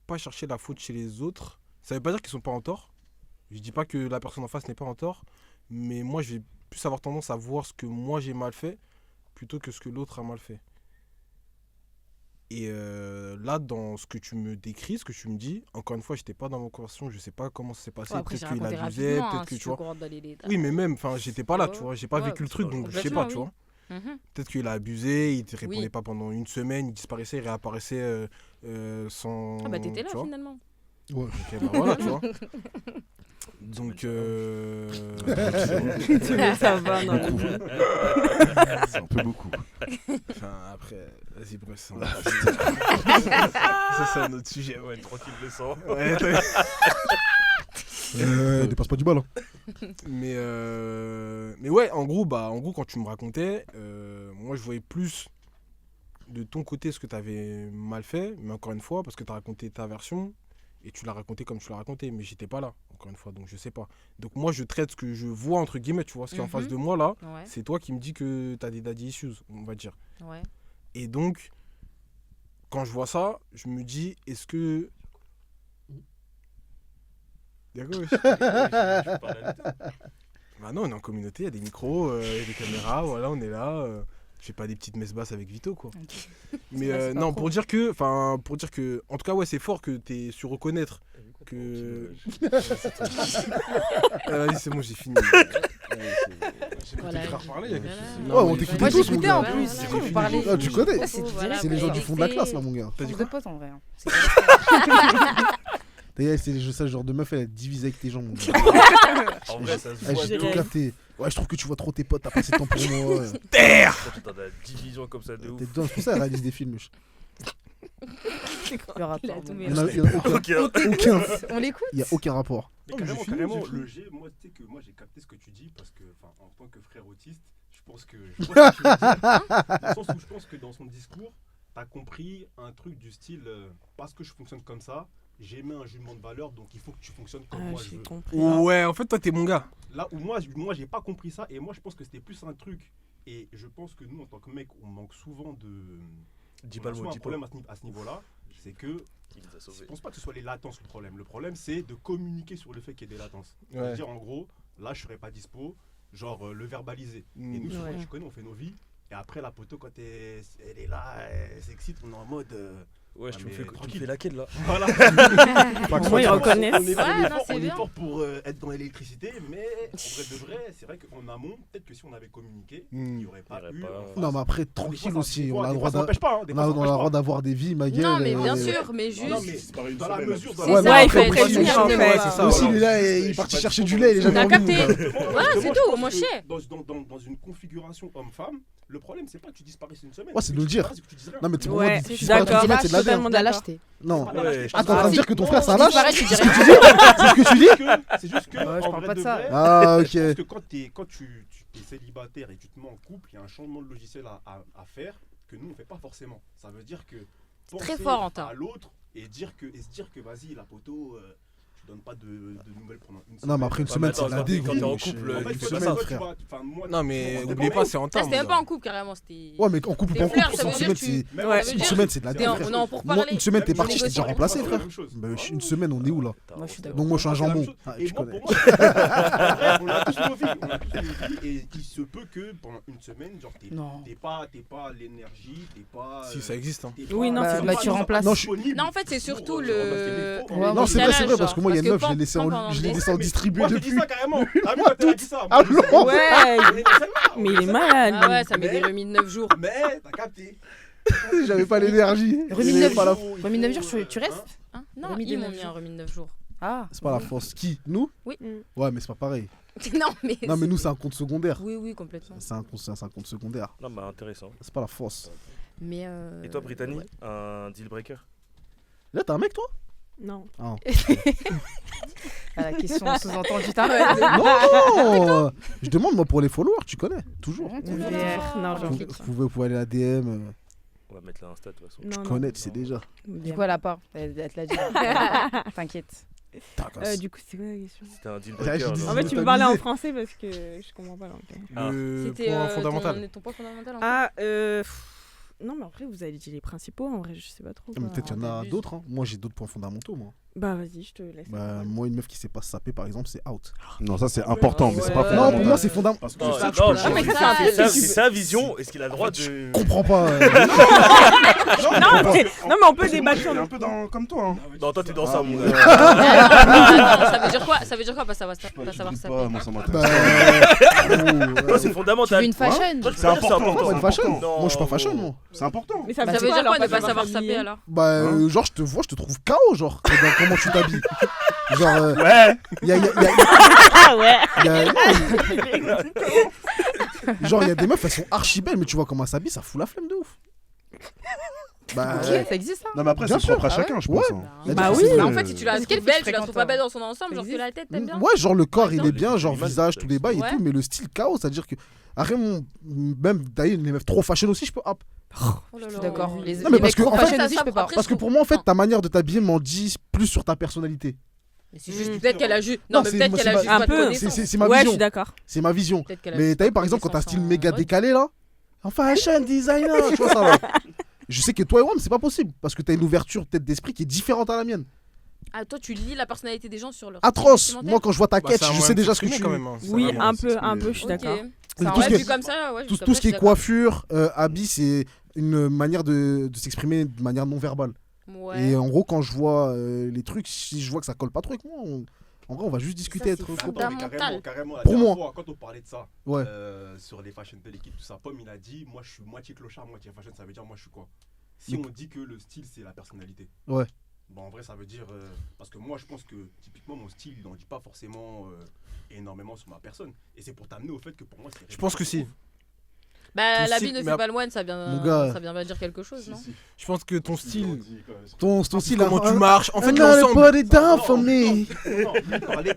pas chercher la faute chez les autres. Ça veut pas dire qu'ils sont pas en tort. Je dis pas que la personne en face n'est pas en tort. Mais moi, je vais plus avoir tendance à voir ce que moi j'ai mal fait plutôt que ce que l'autre a mal fait. Et là, dans ce que tu me décris, ce que tu me dis, encore une fois, j'étais pas dans ma conversation, je sais pas comment ça s'est passé. Ouais, après, j'ai Peut-être qu'il raconté abusait, rapidement, peut-être hein, que si tu tu veux vois. qu'on rentre dans les détails. Oui, mais même, j'étais pas là, Ouais, tu vois. J'ai pas ouais, vécu le c'est truc, pas donc je sais complètement, pas, tu oui. vois. Mhm. Peut-être qu'il a abusé, il te répondait Oui. pas pendant une semaine, il disparaissait, il réapparaissait sans. Ah bah t'étais là tu vois. finalement. Ouais. Ok, bah voilà, tu vois. Donc, Ça va, non. Beaucoup. C'est un peu beaucoup. enfin, après, vas-y, bref, ça c'est un autre sujet. Ouais, tranquille, le sang. Ouais, Dépasse pas du bal. Hein. mais ouais, en gros, quand tu me racontais, moi je voyais plus de ton côté ce que tu avais mal fait, mais encore une fois, parce que tu as raconté ta version et tu l'as raconté comme tu l'as raconté, mais j'étais pas là, encore une fois, donc je sais pas. Donc moi je traite ce que je vois, entre guillemets, tu vois, ce qui est en face de moi là, Ouais, c'est toi qui me dis que tu as des daddy issues, on va dire. ouais. Et donc, quand je vois ça, je me dis, est-ce que. D'accord, wesh. Bah non, on est en communauté, il y a des micros, il y a des caméras, voilà, on est là. Je fais pas des petites messes basses avec Vito, quoi. Mais vrai, c'est pas non, pro. pour dire que, en tout cas, ouais, c'est fort que t'aies su reconnaître que. Vas-y, c'est bon, j'ai fini. Voilà. Parler, il y a quelque chose. Ouais, on t'écoutait Moi, tous, mon j'écoutais gars. en plus. Ouais, Pourquoi ouais. vous parlez Ah, tu connais. Ouais, c'est Voilà, direct. C'est les gens du fond de la classe, là, mon gars. T'as dit On quoi de potes en vrai. Hein. C'est D'ailleurs, c'est le genre de meuf, elle est divisée avec tes gens, mon gars. En vrai, ça se Eh, voit. j'ai de tout ouf. capté. Ouais, je trouve que tu vois trop tes potes, t'as passé de temps pour moi. Ouais. Quand t'as la division comme ça de T'es ouf. dedans, c'est pour ça qu'elle réalise des films. le rapport. Il a tout bon. Il y en a aucun. Ok, hein. Aucun. On l'écoute. Il y a aucun rapport. Non, mais carrément, le G, moi, tu sais que moi j'ai capté ce que tu dis parce que, enfin, en tant que frère autiste, je pense que je vois ce que tu veux dire. Dans le sens où je pense que dans son discours, t'as compris un truc du style parce que je fonctionne comme ça, j'émets un jugement de valeur, donc il faut que tu fonctionnes comme moi je J'ai veux. compris. Ouais, en fait, toi, t'es mon gars. Là où moi j'ai pas compris ça et moi je pense que c'était plus un truc et je pense que nous en tant que mec on manque souvent de Dis on pas a le souvent mot, un dis pas. problème à ce niveau-là, c'est que Il nous a je sauvés. pense pas que ce soit les latences le problème c'est de communiquer sur le fait qu'il y ait des latences. Ouais. C'est-à-dire en gros, là je serais pas dispo, genre le verbaliser. Et nous souvent Ouais. tu connais, on fait nos vies et après la poteau quand elle est là, elle s'excite, on est en mode Ouais, Ah, tu me mais fais tranquille. laquelle là? Voilà. Au moins, ils reconnaissent. On est Ouais, non, c'est on est bien. fort pour être dans l'électricité, mais en vrai de vrai, c'est vrai qu'en amont, peut-être que si on avait communiqué, il n'y aurait pas Il y aurait eu. pas- en face- Non, mais après, Des tranquille fois, aussi. des On fois, a le des droit fois, ça n'empêche pas, hein, des fois, ça on a le n'empêche droit pas. d'avoir des vies, ma gueule. Non, mais bien ouais. sûr, mais juste. Non, mais C'est pas une dans la semaine, mesure. C'est dans Ouais, la- mais ça, il après, faut être aussi, prévenir, ouais, quoi. c'est ça. Aussi, il est là et il est parti chercher du lait, il est jamais T'as revenu. capté. Justement, Voilà, c'est justement, tout, je pense mon que chien. Dans une configuration homme-femme, le problème, c'est pas que tu disparaisses une semaine. Ouais, c'est de le dire. C'est que tu dises rien. Non, mais tu Ouais, tu je suis parles d'accord. de semaine, c'est de la Totalement merde. De la d'accord. lâcheté. Non. Pas la lâcheté. Ah, t'es en train de si. dire que ton frère, c'est un Non, lâche? disparaît, tu C'est dis ce que tu dis? C'est ce que tu dis? C'est juste que, Ouais, je en parle vrai pas de de ça. vrai, Ah, je ok. pense que quand tu es célibataire et tu te mets en couple, il y a un changement de logiciel à faire que nous, on ne fait pas forcément. Ça veut dire que Très penser fort, Anta. à l'autre et se dire que vas-y, la poteau, tu donnes pas de nouvelles pendant une semaine. Non, mais après une Ouais, semaine, mais attends, c'est de la quand t'es dégoût. en wesh. couple, En fait, une tu fais semaine, pas ça, tu frère. vois, enfin, moi, Non, mais moi, oubliez pas, c'est en Ça, temps. c'était même pas en couple, carrément. C'était. Ouais, mais en couple ou Des pas en fleurs, couple, ça veut une dire semaine, tu- c'est. Même Ouais, en ça veut Une dire- semaine, c'est de la T'es en- dégoût. on en pour Moi, parler. une semaine, t'es Même parti, les je t'ai déjà négociations, remplacé, c'est la frère. même chose. Bah, une semaine, on est où là? Moi, je suis Donc d'accord. moi, je suis un C'est la même jambon. chose. Ah, Et tu moi, connais. pour moi, en vrai, on a tous nos vies, et il se peut que pendant une semaine, genre, Non. t'es pas l'énergie, t'es pas. Si, ça existe. Hein. t'es pas- Oui, non, Bah, c'est bah, pas- tu remplaces. Non, je suis- disponible Non, en fait, c'est pour, surtout remplacer les le. faux. Ouais, Non, c'est vrai, décalage, parce que moi, il y a une meuf, je l'ai laissé pendant en des- distribuer Moi, je dis depuis. ça carrément. Ah, mais t'as dit ça. Ah, Moi, je non. sais. Ouais, On est dans celle-là, on mais est il est dans malade. Ah ouais, ça met des remis de 9 jours. celle-là. Mais t'as capté. J'avais pas l'énergie. Remis J'avais neuf pas la- jours. Remis de 9 jours, tu restes? Hein Non, Remis de ils m'ont 9 mis jours. un remis de 9 jours. Ah. C'est pas la force. Qui? Nous? Oui. Ouais, mais c'est pas pareil. Non, mais. Non, mais nous, c'est un compte secondaire. Oui, oui, complètement. C'est un compte secondaire. Non, mais intéressant. C'est pas la force. Mais. Et toi, Brittany, ouais. un deal breaker? Là, t'es un mec, toi? Non. Ah. Ah, la question sous-entendue, t'as Non! Je demande, moi, pour les followers, tu connais. Toujours. Non, Vous genre. vous pouvez aller à la DM. On va mettre là Insta de toute façon. Non, Tu non. connais, tu sais déjà. Du coup, elle a pas. Elle te l'a dit. T'inquiète. Du coup, c'est quoi la question? C'était un deal Ah, j'ai breaker. dit- genre. En fait, tu peux parler en français parce que je comprends pas l'anglais. Ah. Le C'était point fondamental. ton point fondamental. en fait. Ah, non, mais après, vous avez dit les principaux, en vrai, je sais pas trop. Mais quoi. peut-être qu'il y en a t'abuses. d'autres. Hein. Moi, j'ai d'autres points fondamentaux. Moi. Bah, vas-y, je te laisse. Bah, moi, une meuf qui sait pas se saper, par exemple, c'est out. Non, ça c'est important, mais c'est pas Ouais. Non, fondamental. pour moi, c'est fondamental. Parce que Non, ça, non, tu peux le non, Ah, mais changer. ça, c'est sa vision. Est-ce qu'il a le droit de. Je comprends pas. Non, mais on peut débattre sur Il est le. un peu comme toi. Hein. Non, toi, t'es dans ça, mon gars. Attends, ça veut dire quoi? Ça veut dire quoi? Pas savoir ça. Pas savoir ça. Pas, moi ça Bah, m'intéresse. Toi, c'est Tu fondamental. veux une fashion? Toi, C'est important. pas une fashion. Non, Moi, je suis pas fashion, moi. C'est important. Mais ça Ça veut veut dire dire quoi alors, de pas savoir s'habiller saper alors? Bah, genre, je te vois, je te trouve KO, genre, dans comment tu t'habilles. Genre, Ouais. y a, Ah ouais. genre, y a des meufs, elles sont archi belles, mais tu vois comment elles s'habillent, ça fout la flemme de ouf. Bah, Ok, ça existe ça? Non, mais après, Bien c'est propre à sûr. chacun, je Ouais. pense. hein. Bah oui. Bah, en fait, si tu la Est-ce qu'elle trouves belle, tu la fréquente, trouves pas toi belle dans son ensemble, genre Ça que la tête, t'aimes bien? ouais, genre, le corps, il est exemple. bien, genre, L'image, visage, ça tous les bails et Ouais. tout, mais le style KO, c'est-à-dire que. Après, même d'ailleurs, les meufs trop fashion aussi, je peux hop. Oh là Je suis là. d'accord. Les Non, mais les parce mecs que, trop en fait, fashion ça, aussi, ça, je peux pas. après, Parce que pour moi, en fait, ta manière de t'habiller m'en dit plus sur ta personnalité. Mais c'est juste peut-être qu'elle a juste. Non, mais c'est- peut-être moi, qu'elle c'est a ma- juste un pas de peu. connaissances. C'est ma Ouais, je vision. suis d'accord. C'est ma vision. Peut-être qu'elle a Mais juste t'as vu, pas par de exemple, quand t'as un style connaissances méga en décalé là, en fashion designer, tu vois ça là. Je sais que toi et moi, c'est pas possible parce que t'as une ouverture peut-être d'esprit qui est différente à la mienne. Ah, toi, tu lis la personnalité des gens sur leur. Atroce. vestimentaire? Moi, quand je vois ta Bah, quête, c'est un je moyen sais de déjà ce que s'exprimer tu. quand même. Hein. Oui, Ça un va, peu, je suis Ok. d'accord. Tout Ça ce aurait qui est- vu comme ça, ouais. Tout ce qui est coiffure, habit, c'est une manière de s'exprimer de manière non verbale. Ouais. Et en gros, quand je vois les trucs, si je vois que ça colle pas trop avec moi, en vrai, on va juste discuter, c'est être fou. copains. Fondamental. Carrément, la Pour dernière moi. fois, quand on parlait de ça, Ouais. sur les fashion tell équipe, tout ça, Pomme, il a dit, moi je suis moitié clochard, moitié fashion, ça veut dire moi je suis quoi? Si Donc- on dit que le style c'est la personnalité. Ouais. Bon, en vrai, ça veut dire. Parce que moi, je pense que typiquement, mon style, il n'en dit pas forcément énormément sur ma personne. Et c'est pour t'amener au fait que pour moi, c'est. Je pense que si. Bah, Ton la style, vie ne mais fait pas le moine, ça Mon gars. vient bien dire quelque chose, non? Je pense que ton style, Ton style, comment tu marches, en fait, I'm not l'ensemble. put it down for me. Non,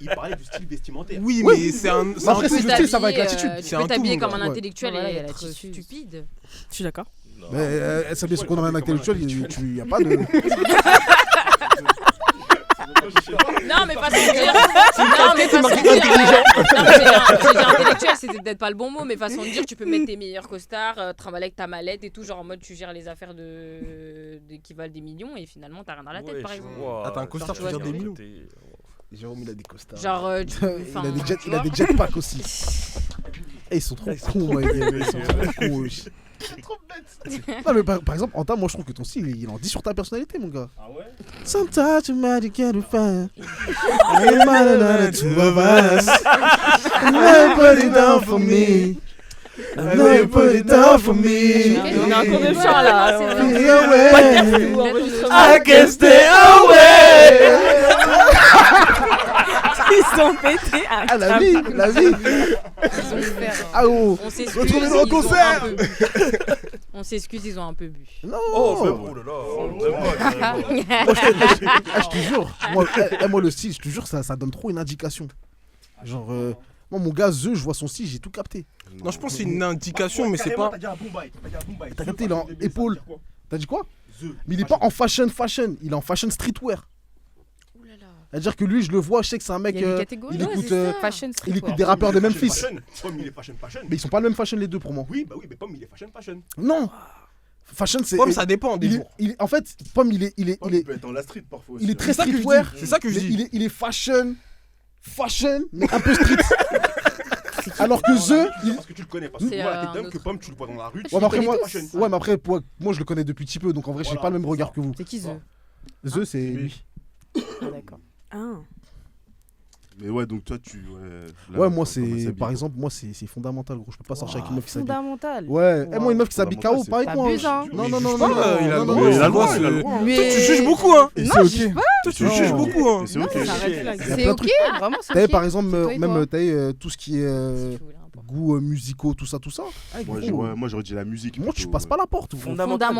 il parlait du style vestimentaire. Oui, Ouais. mais c'est un. Mais après, tout. c'est le style, ça va avec l'attitude. Tu C'est peux un t'habiller tout, comme mon un gars. intellectuel Voilà, il y et a être l'attitude. stupide. Je suis d'accord. Non. Mais elle s'habille sur comme un intellectuel, il y a pas de. Non, mais façon de dire. Non, mais façon de dire. Non, mais j'ai dit intellectuel, c'était peut-être pas le bon mot, mais façon de dire, tu peux mettre tes meilleurs costards, trimballer avec ta mallette et tout, genre en mode tu gères les affaires qui valent des millions et finalement t'as rien dans la tête, Ouais, par je exemple. vois. Ah, t'as un costard, tu veux dire des millions. Côté- Jérôme, il a des costards. Genre, Il a des il a des jetpacks aussi. Eh, ils sont trop cons, moi. Ils sont trop cons, wesh. Non, mais par exemple, Anta, moi je trouve que ton style, il en dit sur ta personnalité, mon gars. Ah ouais? Sometimes you might get a fan. Ain't mad another two of us. I know you put it down for me. I know you put it down for me. On est en cours de chant là. Stay away. I can stay away. Ils sont pétés à Ah, la vie, la vie. Ils sont ouverts, hein. Ah, oh. On s'excuse. Retrouvez-nous au ils ont un concert. peu bu. On s'excuse, ils ont un peu bu. Non. Oh, même, oh là là. Même pas, carrément. Ah, je te jure. Moi, le style, je te jure, ça donne trop une indication. Genre, moi, mon gars, je vois son style, j'ai tout capté. Non, je pense que c'est une indication, mais c'est Carrément, pas. T'as dit un Bombay. T'as capté, il est en épaule. T'as dit quoi? Mais il est pas en fashion, il est en fashion streetwear. Ouh là là. C'est-à-dire que lui, je le vois, je sais que c'est un mec. Il y a des catégories. il Ouais, écoute, c'est ça. Fashion il streetwear. écoute des rappeurs de Memphis. Pomme, il est fashion. Mais ils sont pas le même fashion les deux pour moi. Oui, mais Pomme, il est fashion. Non. Fashion, c'est. Pomme, ça dépend des jours. En fait, Pomme, il est peut être dans la street parfois aussi. il est très C'est ça que je dis. streetwear. C'est ça que je Mais dis. il est fashion, mais un peu street. Alors que The, Parce que tu le connais. Parce que C'est moi, un la tête d'homme autre. que Pomme, tu le vois dans la rue. Ouais, mais après, moi, fashion. ouais, mais après, moi, je le connais depuis petit peu, donc en vrai, j'ai Voilà, pas le même c'est regard ça. que vous. C'est qui The? The, c'est Oui. lui. Ah, d'accord. Ah. Mais ouais, donc toi, tu. Ouais, moi, c'est. Par exemple, moi, c'est fondamental, gros. Je peux pas sortir avec une meuf qui s'habille. Fondamental. Ouais, et moi, une meuf qui s'habille KO, Fondamental, pas avec moi. T'abuses, hein. Non, Mais non, il non, juge non, pas, il a le non, droit, non, il a le droit, non, il a le non. droit. Mais... Toi, tu juges beaucoup, hein. Et Non, c'est je juge ok. pas. Toi, tu Non. juges beaucoup, hein. Et c'est Non, ok. ça arrête là. Il y a C'est plein de ok, trucs. vraiment, c'est T'avais ok. par exemple, C'est toi et même toi. t'avais tout ce qui est Si tu voulais un peu. goûts musicaux, tout ça. Ah, Moi, gros, moi, j'aurais dit la musique. moi, tu plutôt, passes pas la porte. gros. Fondamental.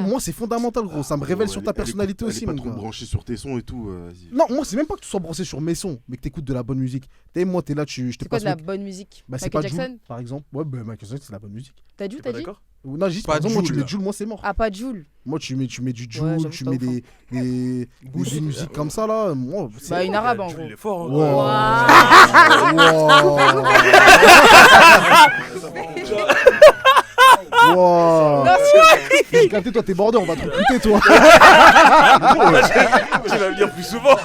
Moi, c'est fondamental, gros. Ça me révèle sur ta Elle est personnalité pas- aussi, Elle est mon pas trop gars. branchée sur tes sons et tout. Vas-y. Non, moi, c'est même pas que tu sois branché sur mes sons, mais que t'écoutes de la bonne musique. T'es moi, t'es là, je te C'est quoi passe de la le- bonne musique? Bah, c'est Michael pas Jackson? Jul, par exemple. Ouais, bah, Michael Jackson, c'est de la bonne musique. T'as dit, T'es t'as pas dit? d'accord? Ou non, juste Pas par exemple, moi, tu Jul, mets là. Jul, moi, c'est mort. Ah, pas de Joule. Moi, tu mets du Jul, j'avoue, tu t'as mets au fond. des musiques comme ça, là. Moi, c'est. Bah, une arabe en Jules, gros. il est fort. hein. Wow. J'ai capté, toi, t'es bordé, on va te recruter, toi. Tu vas venir plus souvent.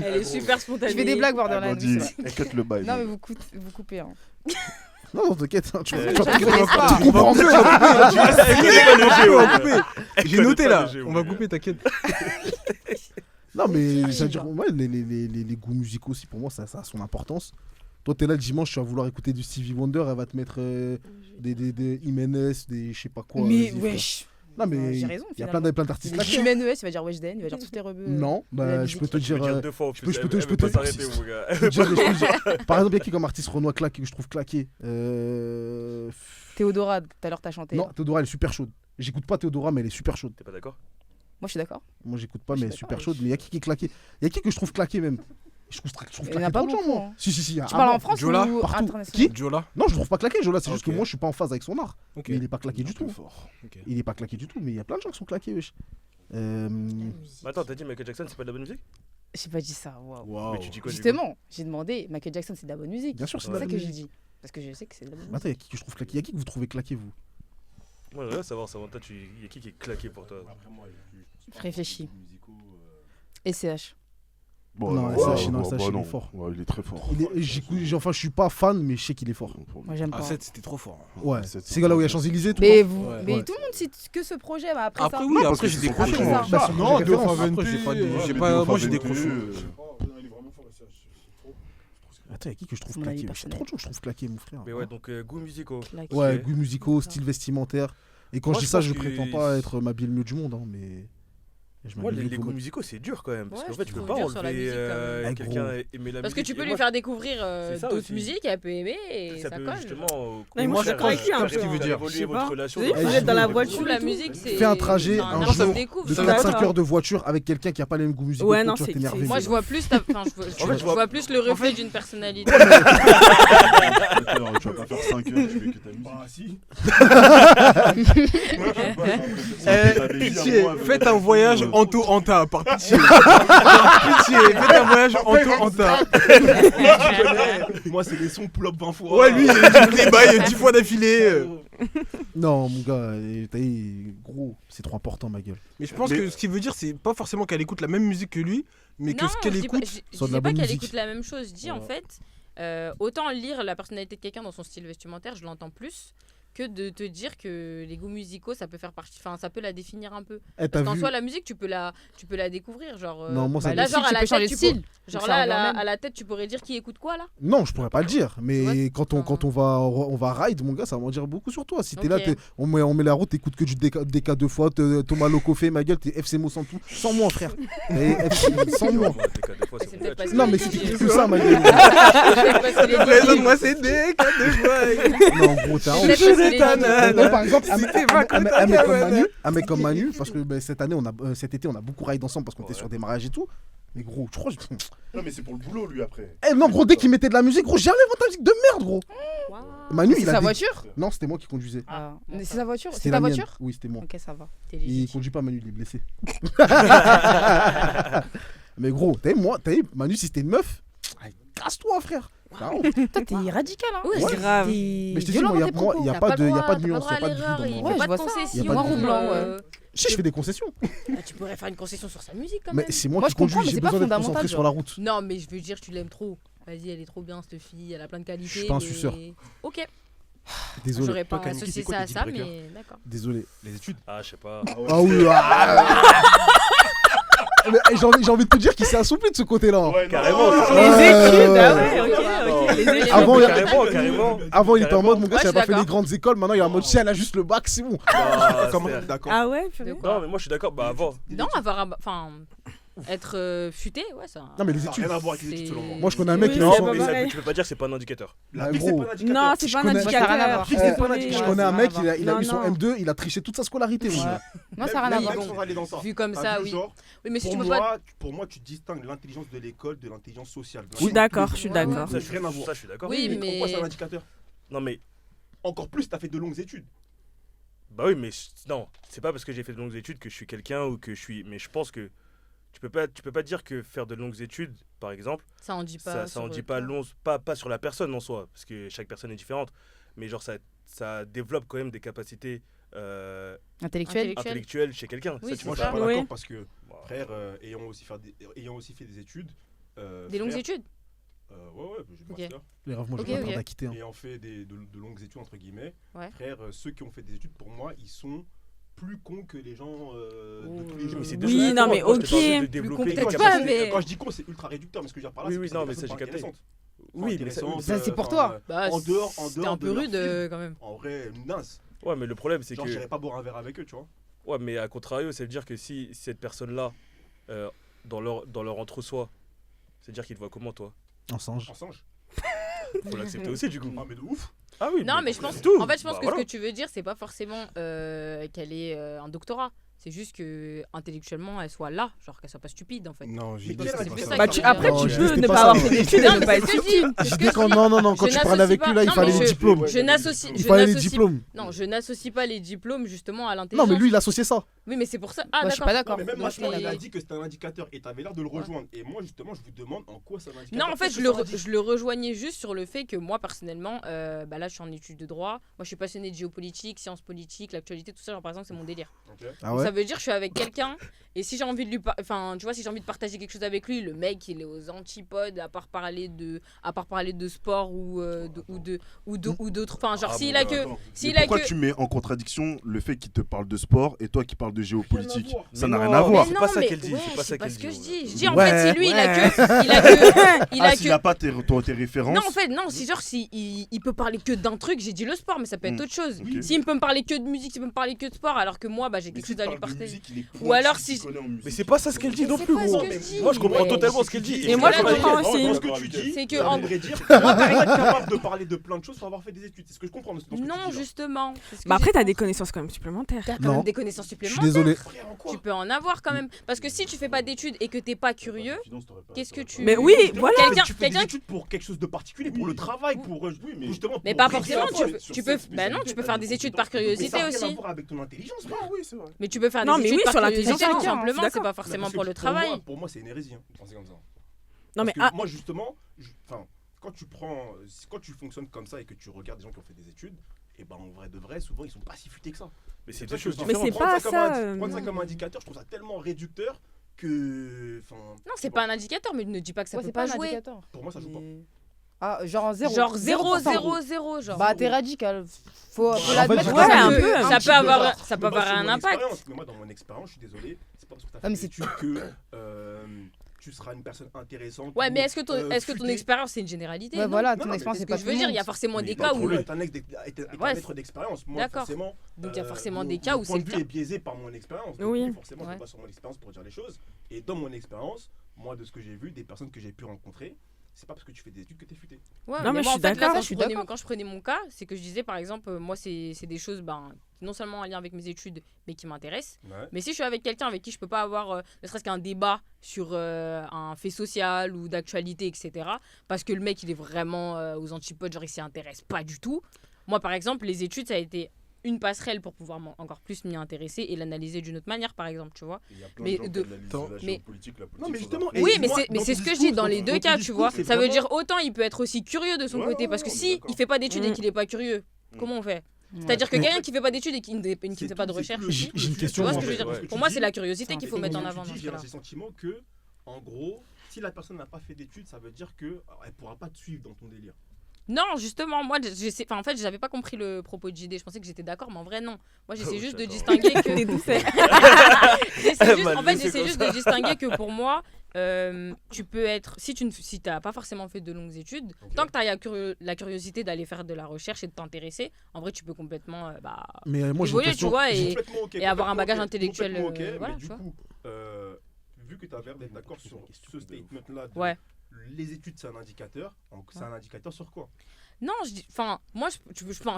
Elle est super spontanée. Je fais des blagues, Borderline. Vas-y, oui, c'est vrai. cut le bail. Non, mais vous coupez. Hein. Non, non, t'inquiète, hein, tu J'arrive pas. tu comprends mieux. On va couper. J'ai connaît noté pas là. le jeu, On va ouais. couper, t'inquiète. Non, mais ça veut dire, ouais, les goûts musicaux aussi, pour moi, ça a son importance. Toi, t'es là le dimanche, tu vas vouloir écouter du Stevie Wonder, elle va te mettre des Jiménez, des je sais pas quoi. Mais vas-y, wesh. frère. Non, mais J'ai raison, il y a finalement. plein d'artistes Mais là. Jiménez, il va dire Weshden, il va dire toutes les rebeux. Non, la bah, je musique. peux te Tu veux dire. dire deux fois en je plus. peux Elle te- veut je peux pas te- s'arrêter, mon gars. je peux te dire- Par exemple, il y a qui comme artiste renois claqué que je trouve claqué Théodora, tout à l'heure, t'as chanté. Non, Théodora, elle est super chaude. J'écoute pas Théodora, mais elle est super chaude. T'es pas d'accord? Moi, je suis d'accord. Moi, j'écoute pas, Je mais suis elle est super d'accord, chaude. Mais il y a qui est claqué? Il y a qui que je trouve claqué même? Je trouve Il y en claqué a pas trop de gens, beaucoup. moi. Hein. Si, il y a Tu un parles en mort. France Jola, ou partout. international? Qui Jola. Non, je le trouve pas claqué, Jola, c'est juste que Ok. moi, je suis pas en phase avec son art. Ok. Mais il est pas claqué du Un peu tout. fort. Il est pas claqué du tout, mais il y a plein de gens qui sont claqués, wesh. Mais attends, t'as dit Michael Jackson, c'est pas de la bonne musique? J'ai pas dit ça, waouh. Mais tu dis quoi du coup? Justement, j'ai demandé, Michael Jackson, c'est de la bonne musique. Bien sûr, c'est C'est de la ça bonne que j'ai musique. dit. Parce que je sais que c'est de la bonne Attends, il y a qui que je trouve claqué? Il y a qui que vous trouvez claqué, vous? Moi, j'aimerais savoir, Samantha, il y a qui est claqué pour toi? Après, moi, Réfléchis. musicaux, Et CH. Bon, Non, ouais, SH, ouais, non, ouais, SH, bah il est non. fort. Ouais, il est très fort. Enfin, je suis pas fan, mais je sais qu'il est fort. Moi, j'aime Ah, pas. 7, c'était trop fort. Ouais, c'est- c'est là où il y a Champs-Élysées, tout. Mais, Ouais. mais Ouais. tout le monde cite que ce projet, mais après, Après, ça. oui, après, j'ai qu'ils sont décroché. proches, Moi, ça. Bah, c'est Non, son de référence. Off Après, j'ai pas Aventé, de- j'ai mais pas- de moi, j'ai Off décroché. Aventé, il est vraiment fort, c'est trop. Attends, il y a qui que je trouve Mon avis claqué? C'est trop de gens que je trouve claqué, mon frère. Mais ouais, donc goûts musicaux. Claque. Ouais, Ok. goûts musicaux, style vestimentaire. Et quand Moi, je dis je ça, pense je que- prétends pas être m'habiller le mieux du monde, hein, mais. je Moi, m'habille les mieux goûts que- musicaux, c'est dur quand même. Parce Ouais, qu'en je fait, tu peux trouve pas dur sur la enlever musique, quand même. quelqu'un aimer la Parce que musique. tu peux Et lui moi, faire découvrir c'est ça d'autres aussi. musiques, elle peut aimer et ça ça peut colle. justement. Mais moi, je suis d'accord avec lui un peu, ce qu'il veut hein. dire. Je sais Évoluer pas. votre relation. Vous savez, dans vous la êtes dans la musique. voiture. Surtout la musique, c'est. Fais un trajet enfin, un ça se jour découvre, de ça. 4-5 heures de voiture avec quelqu'un qui a pas les mêmes goûts musicaux. Ouais, que toi, non, tu vas c'est- t'énerver. c'est- Moi, je vois plus, je vois plus le reflet d'une personnalité. Tu vas pas faire 5 heures, tu fais que ta musique. Bah, si. Pitié, faites un voyage Anto-Anta, par pitié. Par pitié, faites un voyage Anto-Anta. Moi, c'est les sons pull-up 20 fois. Ouais, lui, il baille 10 fois d'affilée. Non, mon gars, t'as dit, gros, c'est trop important, ma gueule. Mais je pense Mais- que ce qu'il veut dire, c'est pas forcément qu'elle écoute la même musique que lui, mais que Non, ce qu'elle je dis pas- écoute. je soit de dis la pas bonne qu'elle musique. écoute la même chose. Je dis en fait, autant lire la personnalité de quelqu'un dans son style vestimentaire, je l'entends plus, que de te dire que les goûts musicaux, ça peut faire partie, enfin, ça peut la définir un peu. Eh, t'as Parce qu'en vu soi, la musique, tu peux la découvrir, genre. Non, moi, ça Bah, là, le genre style, à tu la peux changer tête, de tu peux- style. genre Donc, là, ça à revient la, même. à la tête, tu pourrais dire qui écoute quoi là. Non, je pourrais pas le dire. Mais Ouais. quand on va ride, mon gars, ça va en dire beaucoup sur toi. Si t'es là, Ok. on met la route, t'écoutes que du DK 2 fois, Thomas Locofé, ma gueule, t'es FC Mo sans tout. Sans moi, frère. Sans moi. Moi, t'es qu'à deux fois, C'est c'est peut-être bon. pas ce Non, que mais j'ai si dit. tu fais ça, ma gueule. Présente-moi c'est des cas de joie. Non, gros, t'es un C'est peut-être ouf. pas ce que j'ai dit. Non, par exemple, un mec comme Manu. Manu, parce que cette année, cet été, on a beaucoup ride ensemble parce qu'on était sur des mariages et tout. Mais gros, je crois que. Non, mais c'est pour le boulot, lui, après. Eh non, gros, dès qu'il mettait de la musique, gros, jamais vendu ta musique de merde, gros. Waouh. Manu, C'est il a sa des- voiture Non, c'était moi qui conduisais. Ah, bon, mais ça c'est sa voiture. C'était C'est la ta mienne. voiture Oui, c'était moi. Ok, ça va. T'es Il légitime. conduit pas Manu, il est blessé. Mais gros, t'as vu, Manu, si c'était une meuf, casse-toi, frère. Ah, oh. Toi, t'es radical, hein. Ouais, Ouais. grave. T'es Mais je te dis, violent moi, dans y a tes pas- propos. y a T'as pas le de- y a droit, pas de t'as nuance, droit y a pas à de l'erreur, gris dans il moi. fait Ouais, pas je de vois ça. concessions. Y a pas de Noir ou blanc, Si, je fais des concessions. Tu pourrais faire une concession sur sa musique quand Mais même. c'est moi Moi, qui je comprends, conduis, mais j'ai c'est pas besoin d'être fondamental, concentré genre. sur la route. Non, mais je veux dire, tu l'aimes trop. Vas-y, elle est trop bien cette fille, elle a plein de qualités. Je suis pas un mais- suceur. Ok, Désolé. j'aurais pas Toi, Kaniki, associé c'est quoi ça à tes ça, deal breakers mais d'accord. Désolé. Les études. Ah, je sais pas. Ah oui, Mais, j'ai envie de te dire qu'il s'est assoupli de ce côté-là. Ouais, non. Carrément. Les études, ah ouais, ouais. ok, les études. Avant, Carrément. Avant, il était en mode, mon gars, Ouais, si je elle a pas suis fait les d'accord. grandes écoles, maintenant il est en mode, si elle a juste le bac, c'est bon. Comment D'accord. Ah ouais, purée. De quoi Non, mais moi, je suis d'accord. Bah, avant. Non, enfin, être futé, ouais, ça. Non, mais les Ça n'a études. rien à voir avec les C'est- études, selon moi. Moi, je connais un mec Oui, qui a Non, c'est son- pas mais ça, pareil. tu peux pas dire que c'est pas un indicateur. La Bah, vie, c'est gros. pas un indicateur. Non, c'est Je pas un connais- Ça n'a rien à voir. indicateur. Eh, c'est pas un indicateur. Je connais un Ouais, mec, ça il a Non, eu son non. M2, il a triché toute sa scolarité. mon gars. Non, ça n'a rien à voir. Sans aller dans ça. Vu comme T'as ça, vu, oui. genre, Oui, mais si tu pour peux pas. moi, pour moi, tu distingues l'intelligence de l'école de l'intelligence sociale. Je suis d'accord, je suis Ouais, ouais. d'accord. Ça, rien à voir. Ça, je suis d'accord. Oui, Mais mais. pourquoi c'est un indicateur Non, mais. Encore plus, t'as fait de longues études. Bah oui, mais non, c'est pas parce que j'ai fait de longues études que je suis quelqu'un ou que je suis. Mais je pense que tu peux pas dire que faire de longues études, par exemple, Ça en dit pas. ça en sur, dit toi. pas sur la personne en soi, parce que chaque personne est différente. Mais genre ça développe quand même des capacités Intellectuel. intellectuelles chez quelqu'un. Oui, Ça, tu Moi, peux je suis pas. pas Oui. d'accord parce que, Bon, frère, ayant aussi fait des études. Des longues frère, études. Ouais, j'ai Ok. master. Les rêves, moi, Ok, je vais ok. pas quitter. Ayant fait de longues études, entre guillemets. Ouais. Frère, ceux qui ont fait des études, pour moi, ils sont plus cons que les gens de tous les Ouh. jours. Mais c'est Oui, deux non, mais moi, je te parle ok. de développer Plus des complexe. capacités. mais- Quand je dis con, c'est ultra réducteur, mais ce que je veux dire par là, Oui, c'est oui, que non, c'est mais des ça, j'ai personnes capté. intéressantes. Oui, mais ça- Intéressantes, ça, c'est pour toi. Bah, en dehors c'était un peu de leur rude film. quand même. En vrai, naze. ouais, mais le problème c'est Genre, que j'irais pas boire un verre avec eux, tu vois. ouais, mais à contrario, ça veut dire que si cette personne-là dans leur entre-soi, c'est-à-dire qu'il te voit comment toi? En singe. En singe. Faut l'accepter aussi du coup. Ah, mais de ouf. Ah oui. Non, mais je pense. c'est tout. En fait, je pense Bah, que voilà. ce que tu veux dire, c'est pas forcément qu'elle ait un doctorat. C'est juste que intellectuellement, elle soit là, genre qu'elle soit pas stupide en fait. Non, j'ai Mais dit quel c'était est pas le ça. but Bah, après, Non, tu je peux déteste ne pas pas ça, avoir moi. fait d'études et Non, ne mais pas c'est être ce que je utile. dis. C'est ce Je que dis je quand dis. non, quand Je tu parlais avec n'associe lui là, il pas- fallait non, les mais diplômes. Je n'associe. Il je fallait les n'associe- diplômes. Non, je n'associe pas les diplômes justement à Non, l'intelligence. mais lui, il associait ça. Oui, mais c'est pour ça. Ah, Moi, je suis d'accord. pas Non, d'accord. mais même Moi, maintenant, je il a fais- dit que c'était un indicateur et t'avais l'air de le rejoindre. Et moi, justement, je vous demande en quoi c'est un indicateur. Non, en fait, Qu'est-ce je que ça indique je le rejoignais juste sur le fait que moi, personnellement, bah là, je suis en études de droit. Moi, je suis passionnée de géopolitique, sciences politiques, l'actualité, tout ça. Genre, par exemple, c'est mon délire. Ok. Ah Donc, ouais. ça veut dire que je suis avec quelqu'un et si j'ai envie de lui enfin tu vois si j'ai envie de partager quelque chose avec lui, le mec il est aux antipodes à part parler de sport ou d'autres, enfin genre Ah s'il bon, a bah, que Attends, s'il mais a pourquoi que tu mets en contradiction le fait qu'il te parle de sport et toi qui parles de géopolitique? voir. Ça Mais n'a non, rien à voir. c'est non, pas ça mais qu'elle dit, ouais, c'est pas ça qu'elle ce que je dit, dis. Je dis en ouais. fait si lui il a Ouais. que S'il n'a pas tes références. non en fait non si genre si il peut parler que d'un truc, j'ai dit le sport mais ça peut être autre chose. Ok. S'il peut me parler que de musique, s'il peut me parler que de sport alors que moi bah j'ai Mais quelque si chose à tu lui parles de partager. musique, il est Ou alors pointu, il si- connaît en musique. Mais c'est pas ça ce qu'elle dit non C'est plus, pas ce gros. que je dis, Moi, je comprends mais- totalement ce qu'elle dit. Et moi, je Voilà, comprends donc, aussi. Dans ce que tu dis, C'est que ça en- voudrait dire que moi, t'es capable de parler de plein de choses sans avoir fait des études. C'est ce que je comprends dans ce que tu Non, dis, là. justement. c'est ce que Bah après, j'ai t'as pensé. des connaissances quand même supplémentaires. T'as quand Non. même des connaissances Je suis supplémentaires. désolé. Frère, en quoi Tu peux en avoir quand même. Parce que si tu fais pas d'études et que t'es pas curieux, qu'est-ce que tu. Mais oui, voilà. Quelqu'un- Tu fais des quelqu'un- études pour quelque chose de particulier, pour le travail, pour Oui, mais justement. Mais pour pas briller forcément, un peu. tu peux. Bah non, tu peux faire des études par Mais curiosité ça n'a rien à aussi. voir avec ton intelligence, frère. Ah oui, c'est vrai. Mais tu peux faire Non, des mais études oui, par sur curiosité l'intelligence, tout je suis simplement, c'est d'accord. pas forcément Parce que pour le travail. Pour moi, c'est une hérésie, hein, de penser comme ça. Non, mais Parce que ah, moi, justement, quand tu fonctionnes comme ça et que tu regardes des gens qui ont fait des études, et ben en vrai de vrai, souvent ils sont pas si futés que ça. Mais c'est deux choses Mais différentes. c'est pas ça, Prendre ça non. comme indicateur, je trouve ça tellement réducteur que. Non, c'est pas un indicateur, mais ne dis pas que ça Ouais, peut c'est pas pas un jouer. indicateur. Pour moi, ça joue pas. Mais- Ah, genre 0. Genre 0, 0%. 0, 0, genre. Bah, t'es radical. Faut en l'admettre. fait, que ouais, ça un peut- peu. Ça petit peut avoir, Bah, ça peut mais moi, avoir c'est un mon impact. expérience. Mais moi, dans mon expérience, je suis désolé, c'est pas parce que tu as Ah, fait mais des études que tu seras une personne intéressante. Ouais, ou, mais est-ce que ton futée. expérience, c'est une généralité? Ouais, non voilà, Non, ton mais expérience, C'est c'est ce pas que je tout veux le dire, il y a monde. forcément des Mais cas où. pour lui, est un maître d'expérience. Moi, D'accord. forcément. Donc il y a forcément mon- des cas mon où c'est point le de cas. vue est biaisé par mon expérience. Donc, Oui. forcément, je Ouais. ne pas sur mon expérience pour dire les choses. Et dans mon expérience, moi, de ce que j'ai vu, des personnes que j'ai pu rencontrer, c'est pas parce que tu fais des études que t'es futé. Ouais, Non, mais moi, je en suis fait, là, d'accord. quand je prenais mon cas, c'est que je disais, par exemple, moi, c'est des choses, non seulement en lien avec mes études, mais qui m'intéressent. Ouais. Mais si je suis avec quelqu'un avec qui je peux pas avoir ne serait-ce qu'un débat sur un fait social ou d'actualité, etc., parce que le mec, il est vraiment aux antipodes, genre, il s'y intéresse pas du tout. Moi, par exemple, les études, ça a été une passerelle pour pouvoir encore plus m'y intéresser et l'analyser d'une autre manière, par exemple, tu vois. Il y a plein Mais de gens de- qui analysent Attends, la mais- géopolitique, la politique. Non, mais sans justement, arrêt. Oui, Et mais moi, c'est dans ce ton que je dis discours, dans les dans deux ton cas, tu discours, vois. c'est Ça veut vraiment- dire autant il peut être aussi curieux de son Ouais, côté, ouais, parce que on est si d'accord. il fait pas d'études et Mm. qu'il est pas curieux, comment on fait? C'est-à-dire que Mais- quelqu'un qui fait pas d'études et qui ne C'est fait pas de tout, c'est recherche tout. aussi, J'ai une Tu question, tu vois moi. ce que je veux dire? Ouais. Pour moi, c'est la curiosité C'est qu'il un faut mettre en phénomène. avant dans J'ai ce cas-là. ce sentiment que, en gros, si la personne n'a pas fait d'études, ça veut dire qu'elle ne pourra pas te suivre dans ton délire. Non, justement, moi, en fait, j'avais pas compris le propos de JD. Je pensais que j'étais d'accord, mais en vrai, non. Moi, j'essaie Oh, juste de j'adore. distinguer que. Des doucets. J'essaie juste de distinguer que pour moi, tu peux être. Si t'as pas forcément fait de longues études, tant que t'as la curiosité d'aller faire de la recherche et de t'intéresser, en vrai, tu peux complètement. Mais moi, j'ai une évoluer, tu question. vois, et Complètement ok, et avoir un complètement bagage ok, intellectuel, complètement ok, voilà, mais tu du vois. coup, vu que tu as l'air d'être d'accord sur ce statement-là, Ouais. les études c'est un indicateur, donc c'est un indicateur sur quoi? Non, enfin, moi,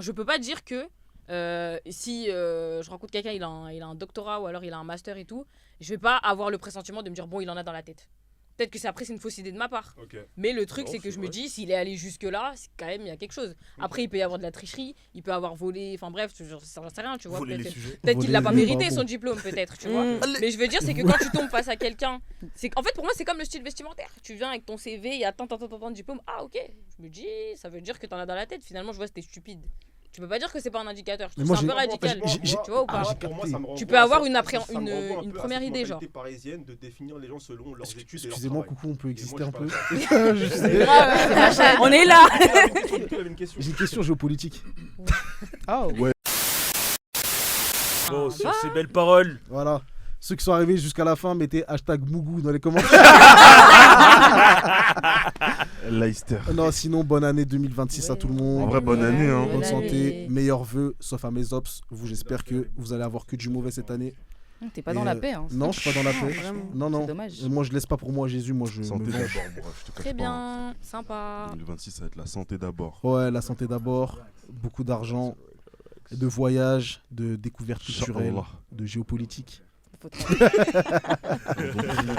je peux pas dire que si je rencontre quelqu'un, il a un doctorat ou alors il a un master et tout, je vais pas avoir le pressentiment de me dire bon, il en a dans la tête. Peut-être que après c'est une fausse idée de ma part. Ok. Mais le truc, Non, c'est que c'est je me vrai. dis, s'il est allé jusque-là, c'est quand même, il y a quelque chose. Après, il peut y avoir de la tricherie, il peut avoir volé, enfin bref, ça ne sais rien, tu vois. Voler les Peut-être sujets. peut-être qu'il l'a pas Voler, mérité bon. son diplôme, peut-être, tu vois. Mm. Mais je veux dire, c'est que quand tu tombes face à quelqu'un, en fait, pour moi, c'est comme le style vestimentaire. Tu viens avec ton CV, il y a tant de diplômes. Ah, ok. Je me dis, ça veut dire que t'en as dans la tête. Finalement, je vois, c'était stupide. Tu peux pas dire que c'est pas un indicateur. Je Mais trouve moi, ça un peu j'ai- radical. j'ai- Tu vois ou pas? j'ai Pour moi, capté. ça me renvoie Tu peux à avoir cette- une ça me renvoie un une peu à première cette idée, genre. mentalité parisienne de définir les gens selon leurs études et leur Excusez-moi, travail. coucou, on peut Et exister moi, un je peu. parle Je pas. sais. On est là. Tu avais une question. J'ai une question géopolitique. Oh. Bon, sur ces belles paroles. Voilà. Ceux qui sont arrivés jusqu'à la fin, mettez hashtag Mougou dans les commentaires. Leicester. Non, sinon, bonne année 2026 à tout le monde. En vrai, bonne année, hein. Bonne Bonne santé, année. meilleurs vœux, sauf à mes ops. Vous, j'espère que vous allez avoir que du mauvais cette année. T'es pas Et, dans la paix, hein. Non, je suis pas dans la paix. vraiment. Non, non. C'est dommage. Moi, je laisse pas pour moi Jésus. Moi, je Santé me d'abord, venge. bref, je te cache Très pas, hein. bien, sympa. 2026, ça va être la santé d'abord. Ouais, la santé d'abord. Beaucoup d'argent, de voyages, de découvertes culturelles, Inch'Allah. de géopolitique. Faut te-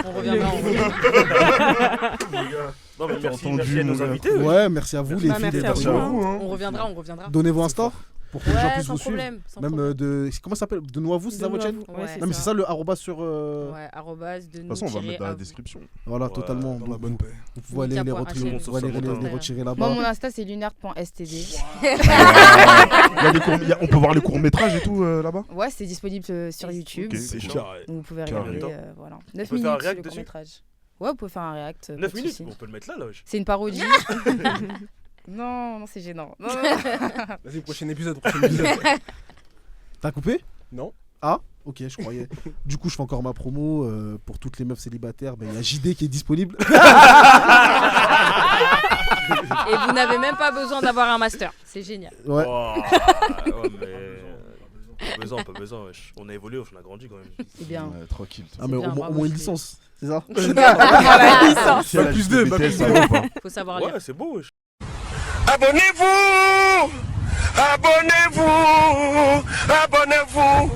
On reviendra. Non, mais merci, entendu, merci à nos mon gars. invités. ouais. Ouais, merci à vous, les Bah, filles, merci d'être à Merci vous, là. à vous, hein. On reviendra. Donnez vos Insta pour que les gens Ouais, puissent sans vous suivre. problème. sans Même problème. comment ça s'appelle? De nous à vous, c'est ça votre chaîne? Ouais, Non, mais c'est ça le arroba sur. Ouais, arrobase de De toute façon, on va mettre dans la description. Voilà, Ouais, totalement. Dans Donc, la bonne paix. vous pouvez aller les Nika.hm, retirer, sur vous allez sa les montagne. retirer Moi, là-bas. mon Insta, c'est lunard.std. On peut voir les courts-métrages et tout là-bas. Ouais, c'est disponible sur YouTube. Ok, C'est cool. carré. Donc vous pouvez Carré. regarder. Voilà. 9 peut faire un minutes réact le dessus court-métrage. Ouais, vous pouvez faire un react. 9 pas de minutes, souci. on peut le mettre là, wesh. C'est une parodie. Non, c'est gênant. Non, non. Vas-y, prochain épisode. Prochain épisode. T'as coupé? Non. Ah, ok, je croyais. Du coup, je fais encore ma promo pour toutes les meufs célibataires. Il y a JD qui est disponible. Et vous n'avez même pas besoin d'avoir un master. C'est génial. Ouais. Oh, ouais, mais. Pas besoin, wesh. On a évolué, on a grandi quand même. C'est bien. Ouais, tranquille. Ah, mais bien, au bravo, moins une JD. licence, c'est ça? Si elle a plus juste deux, le pas BTS, plus ça deux. va pas. Faut savoir lire. Ouais, c'est beau, wesh. Abonnez-vous! Abonnez-vous! Abonnez-vous!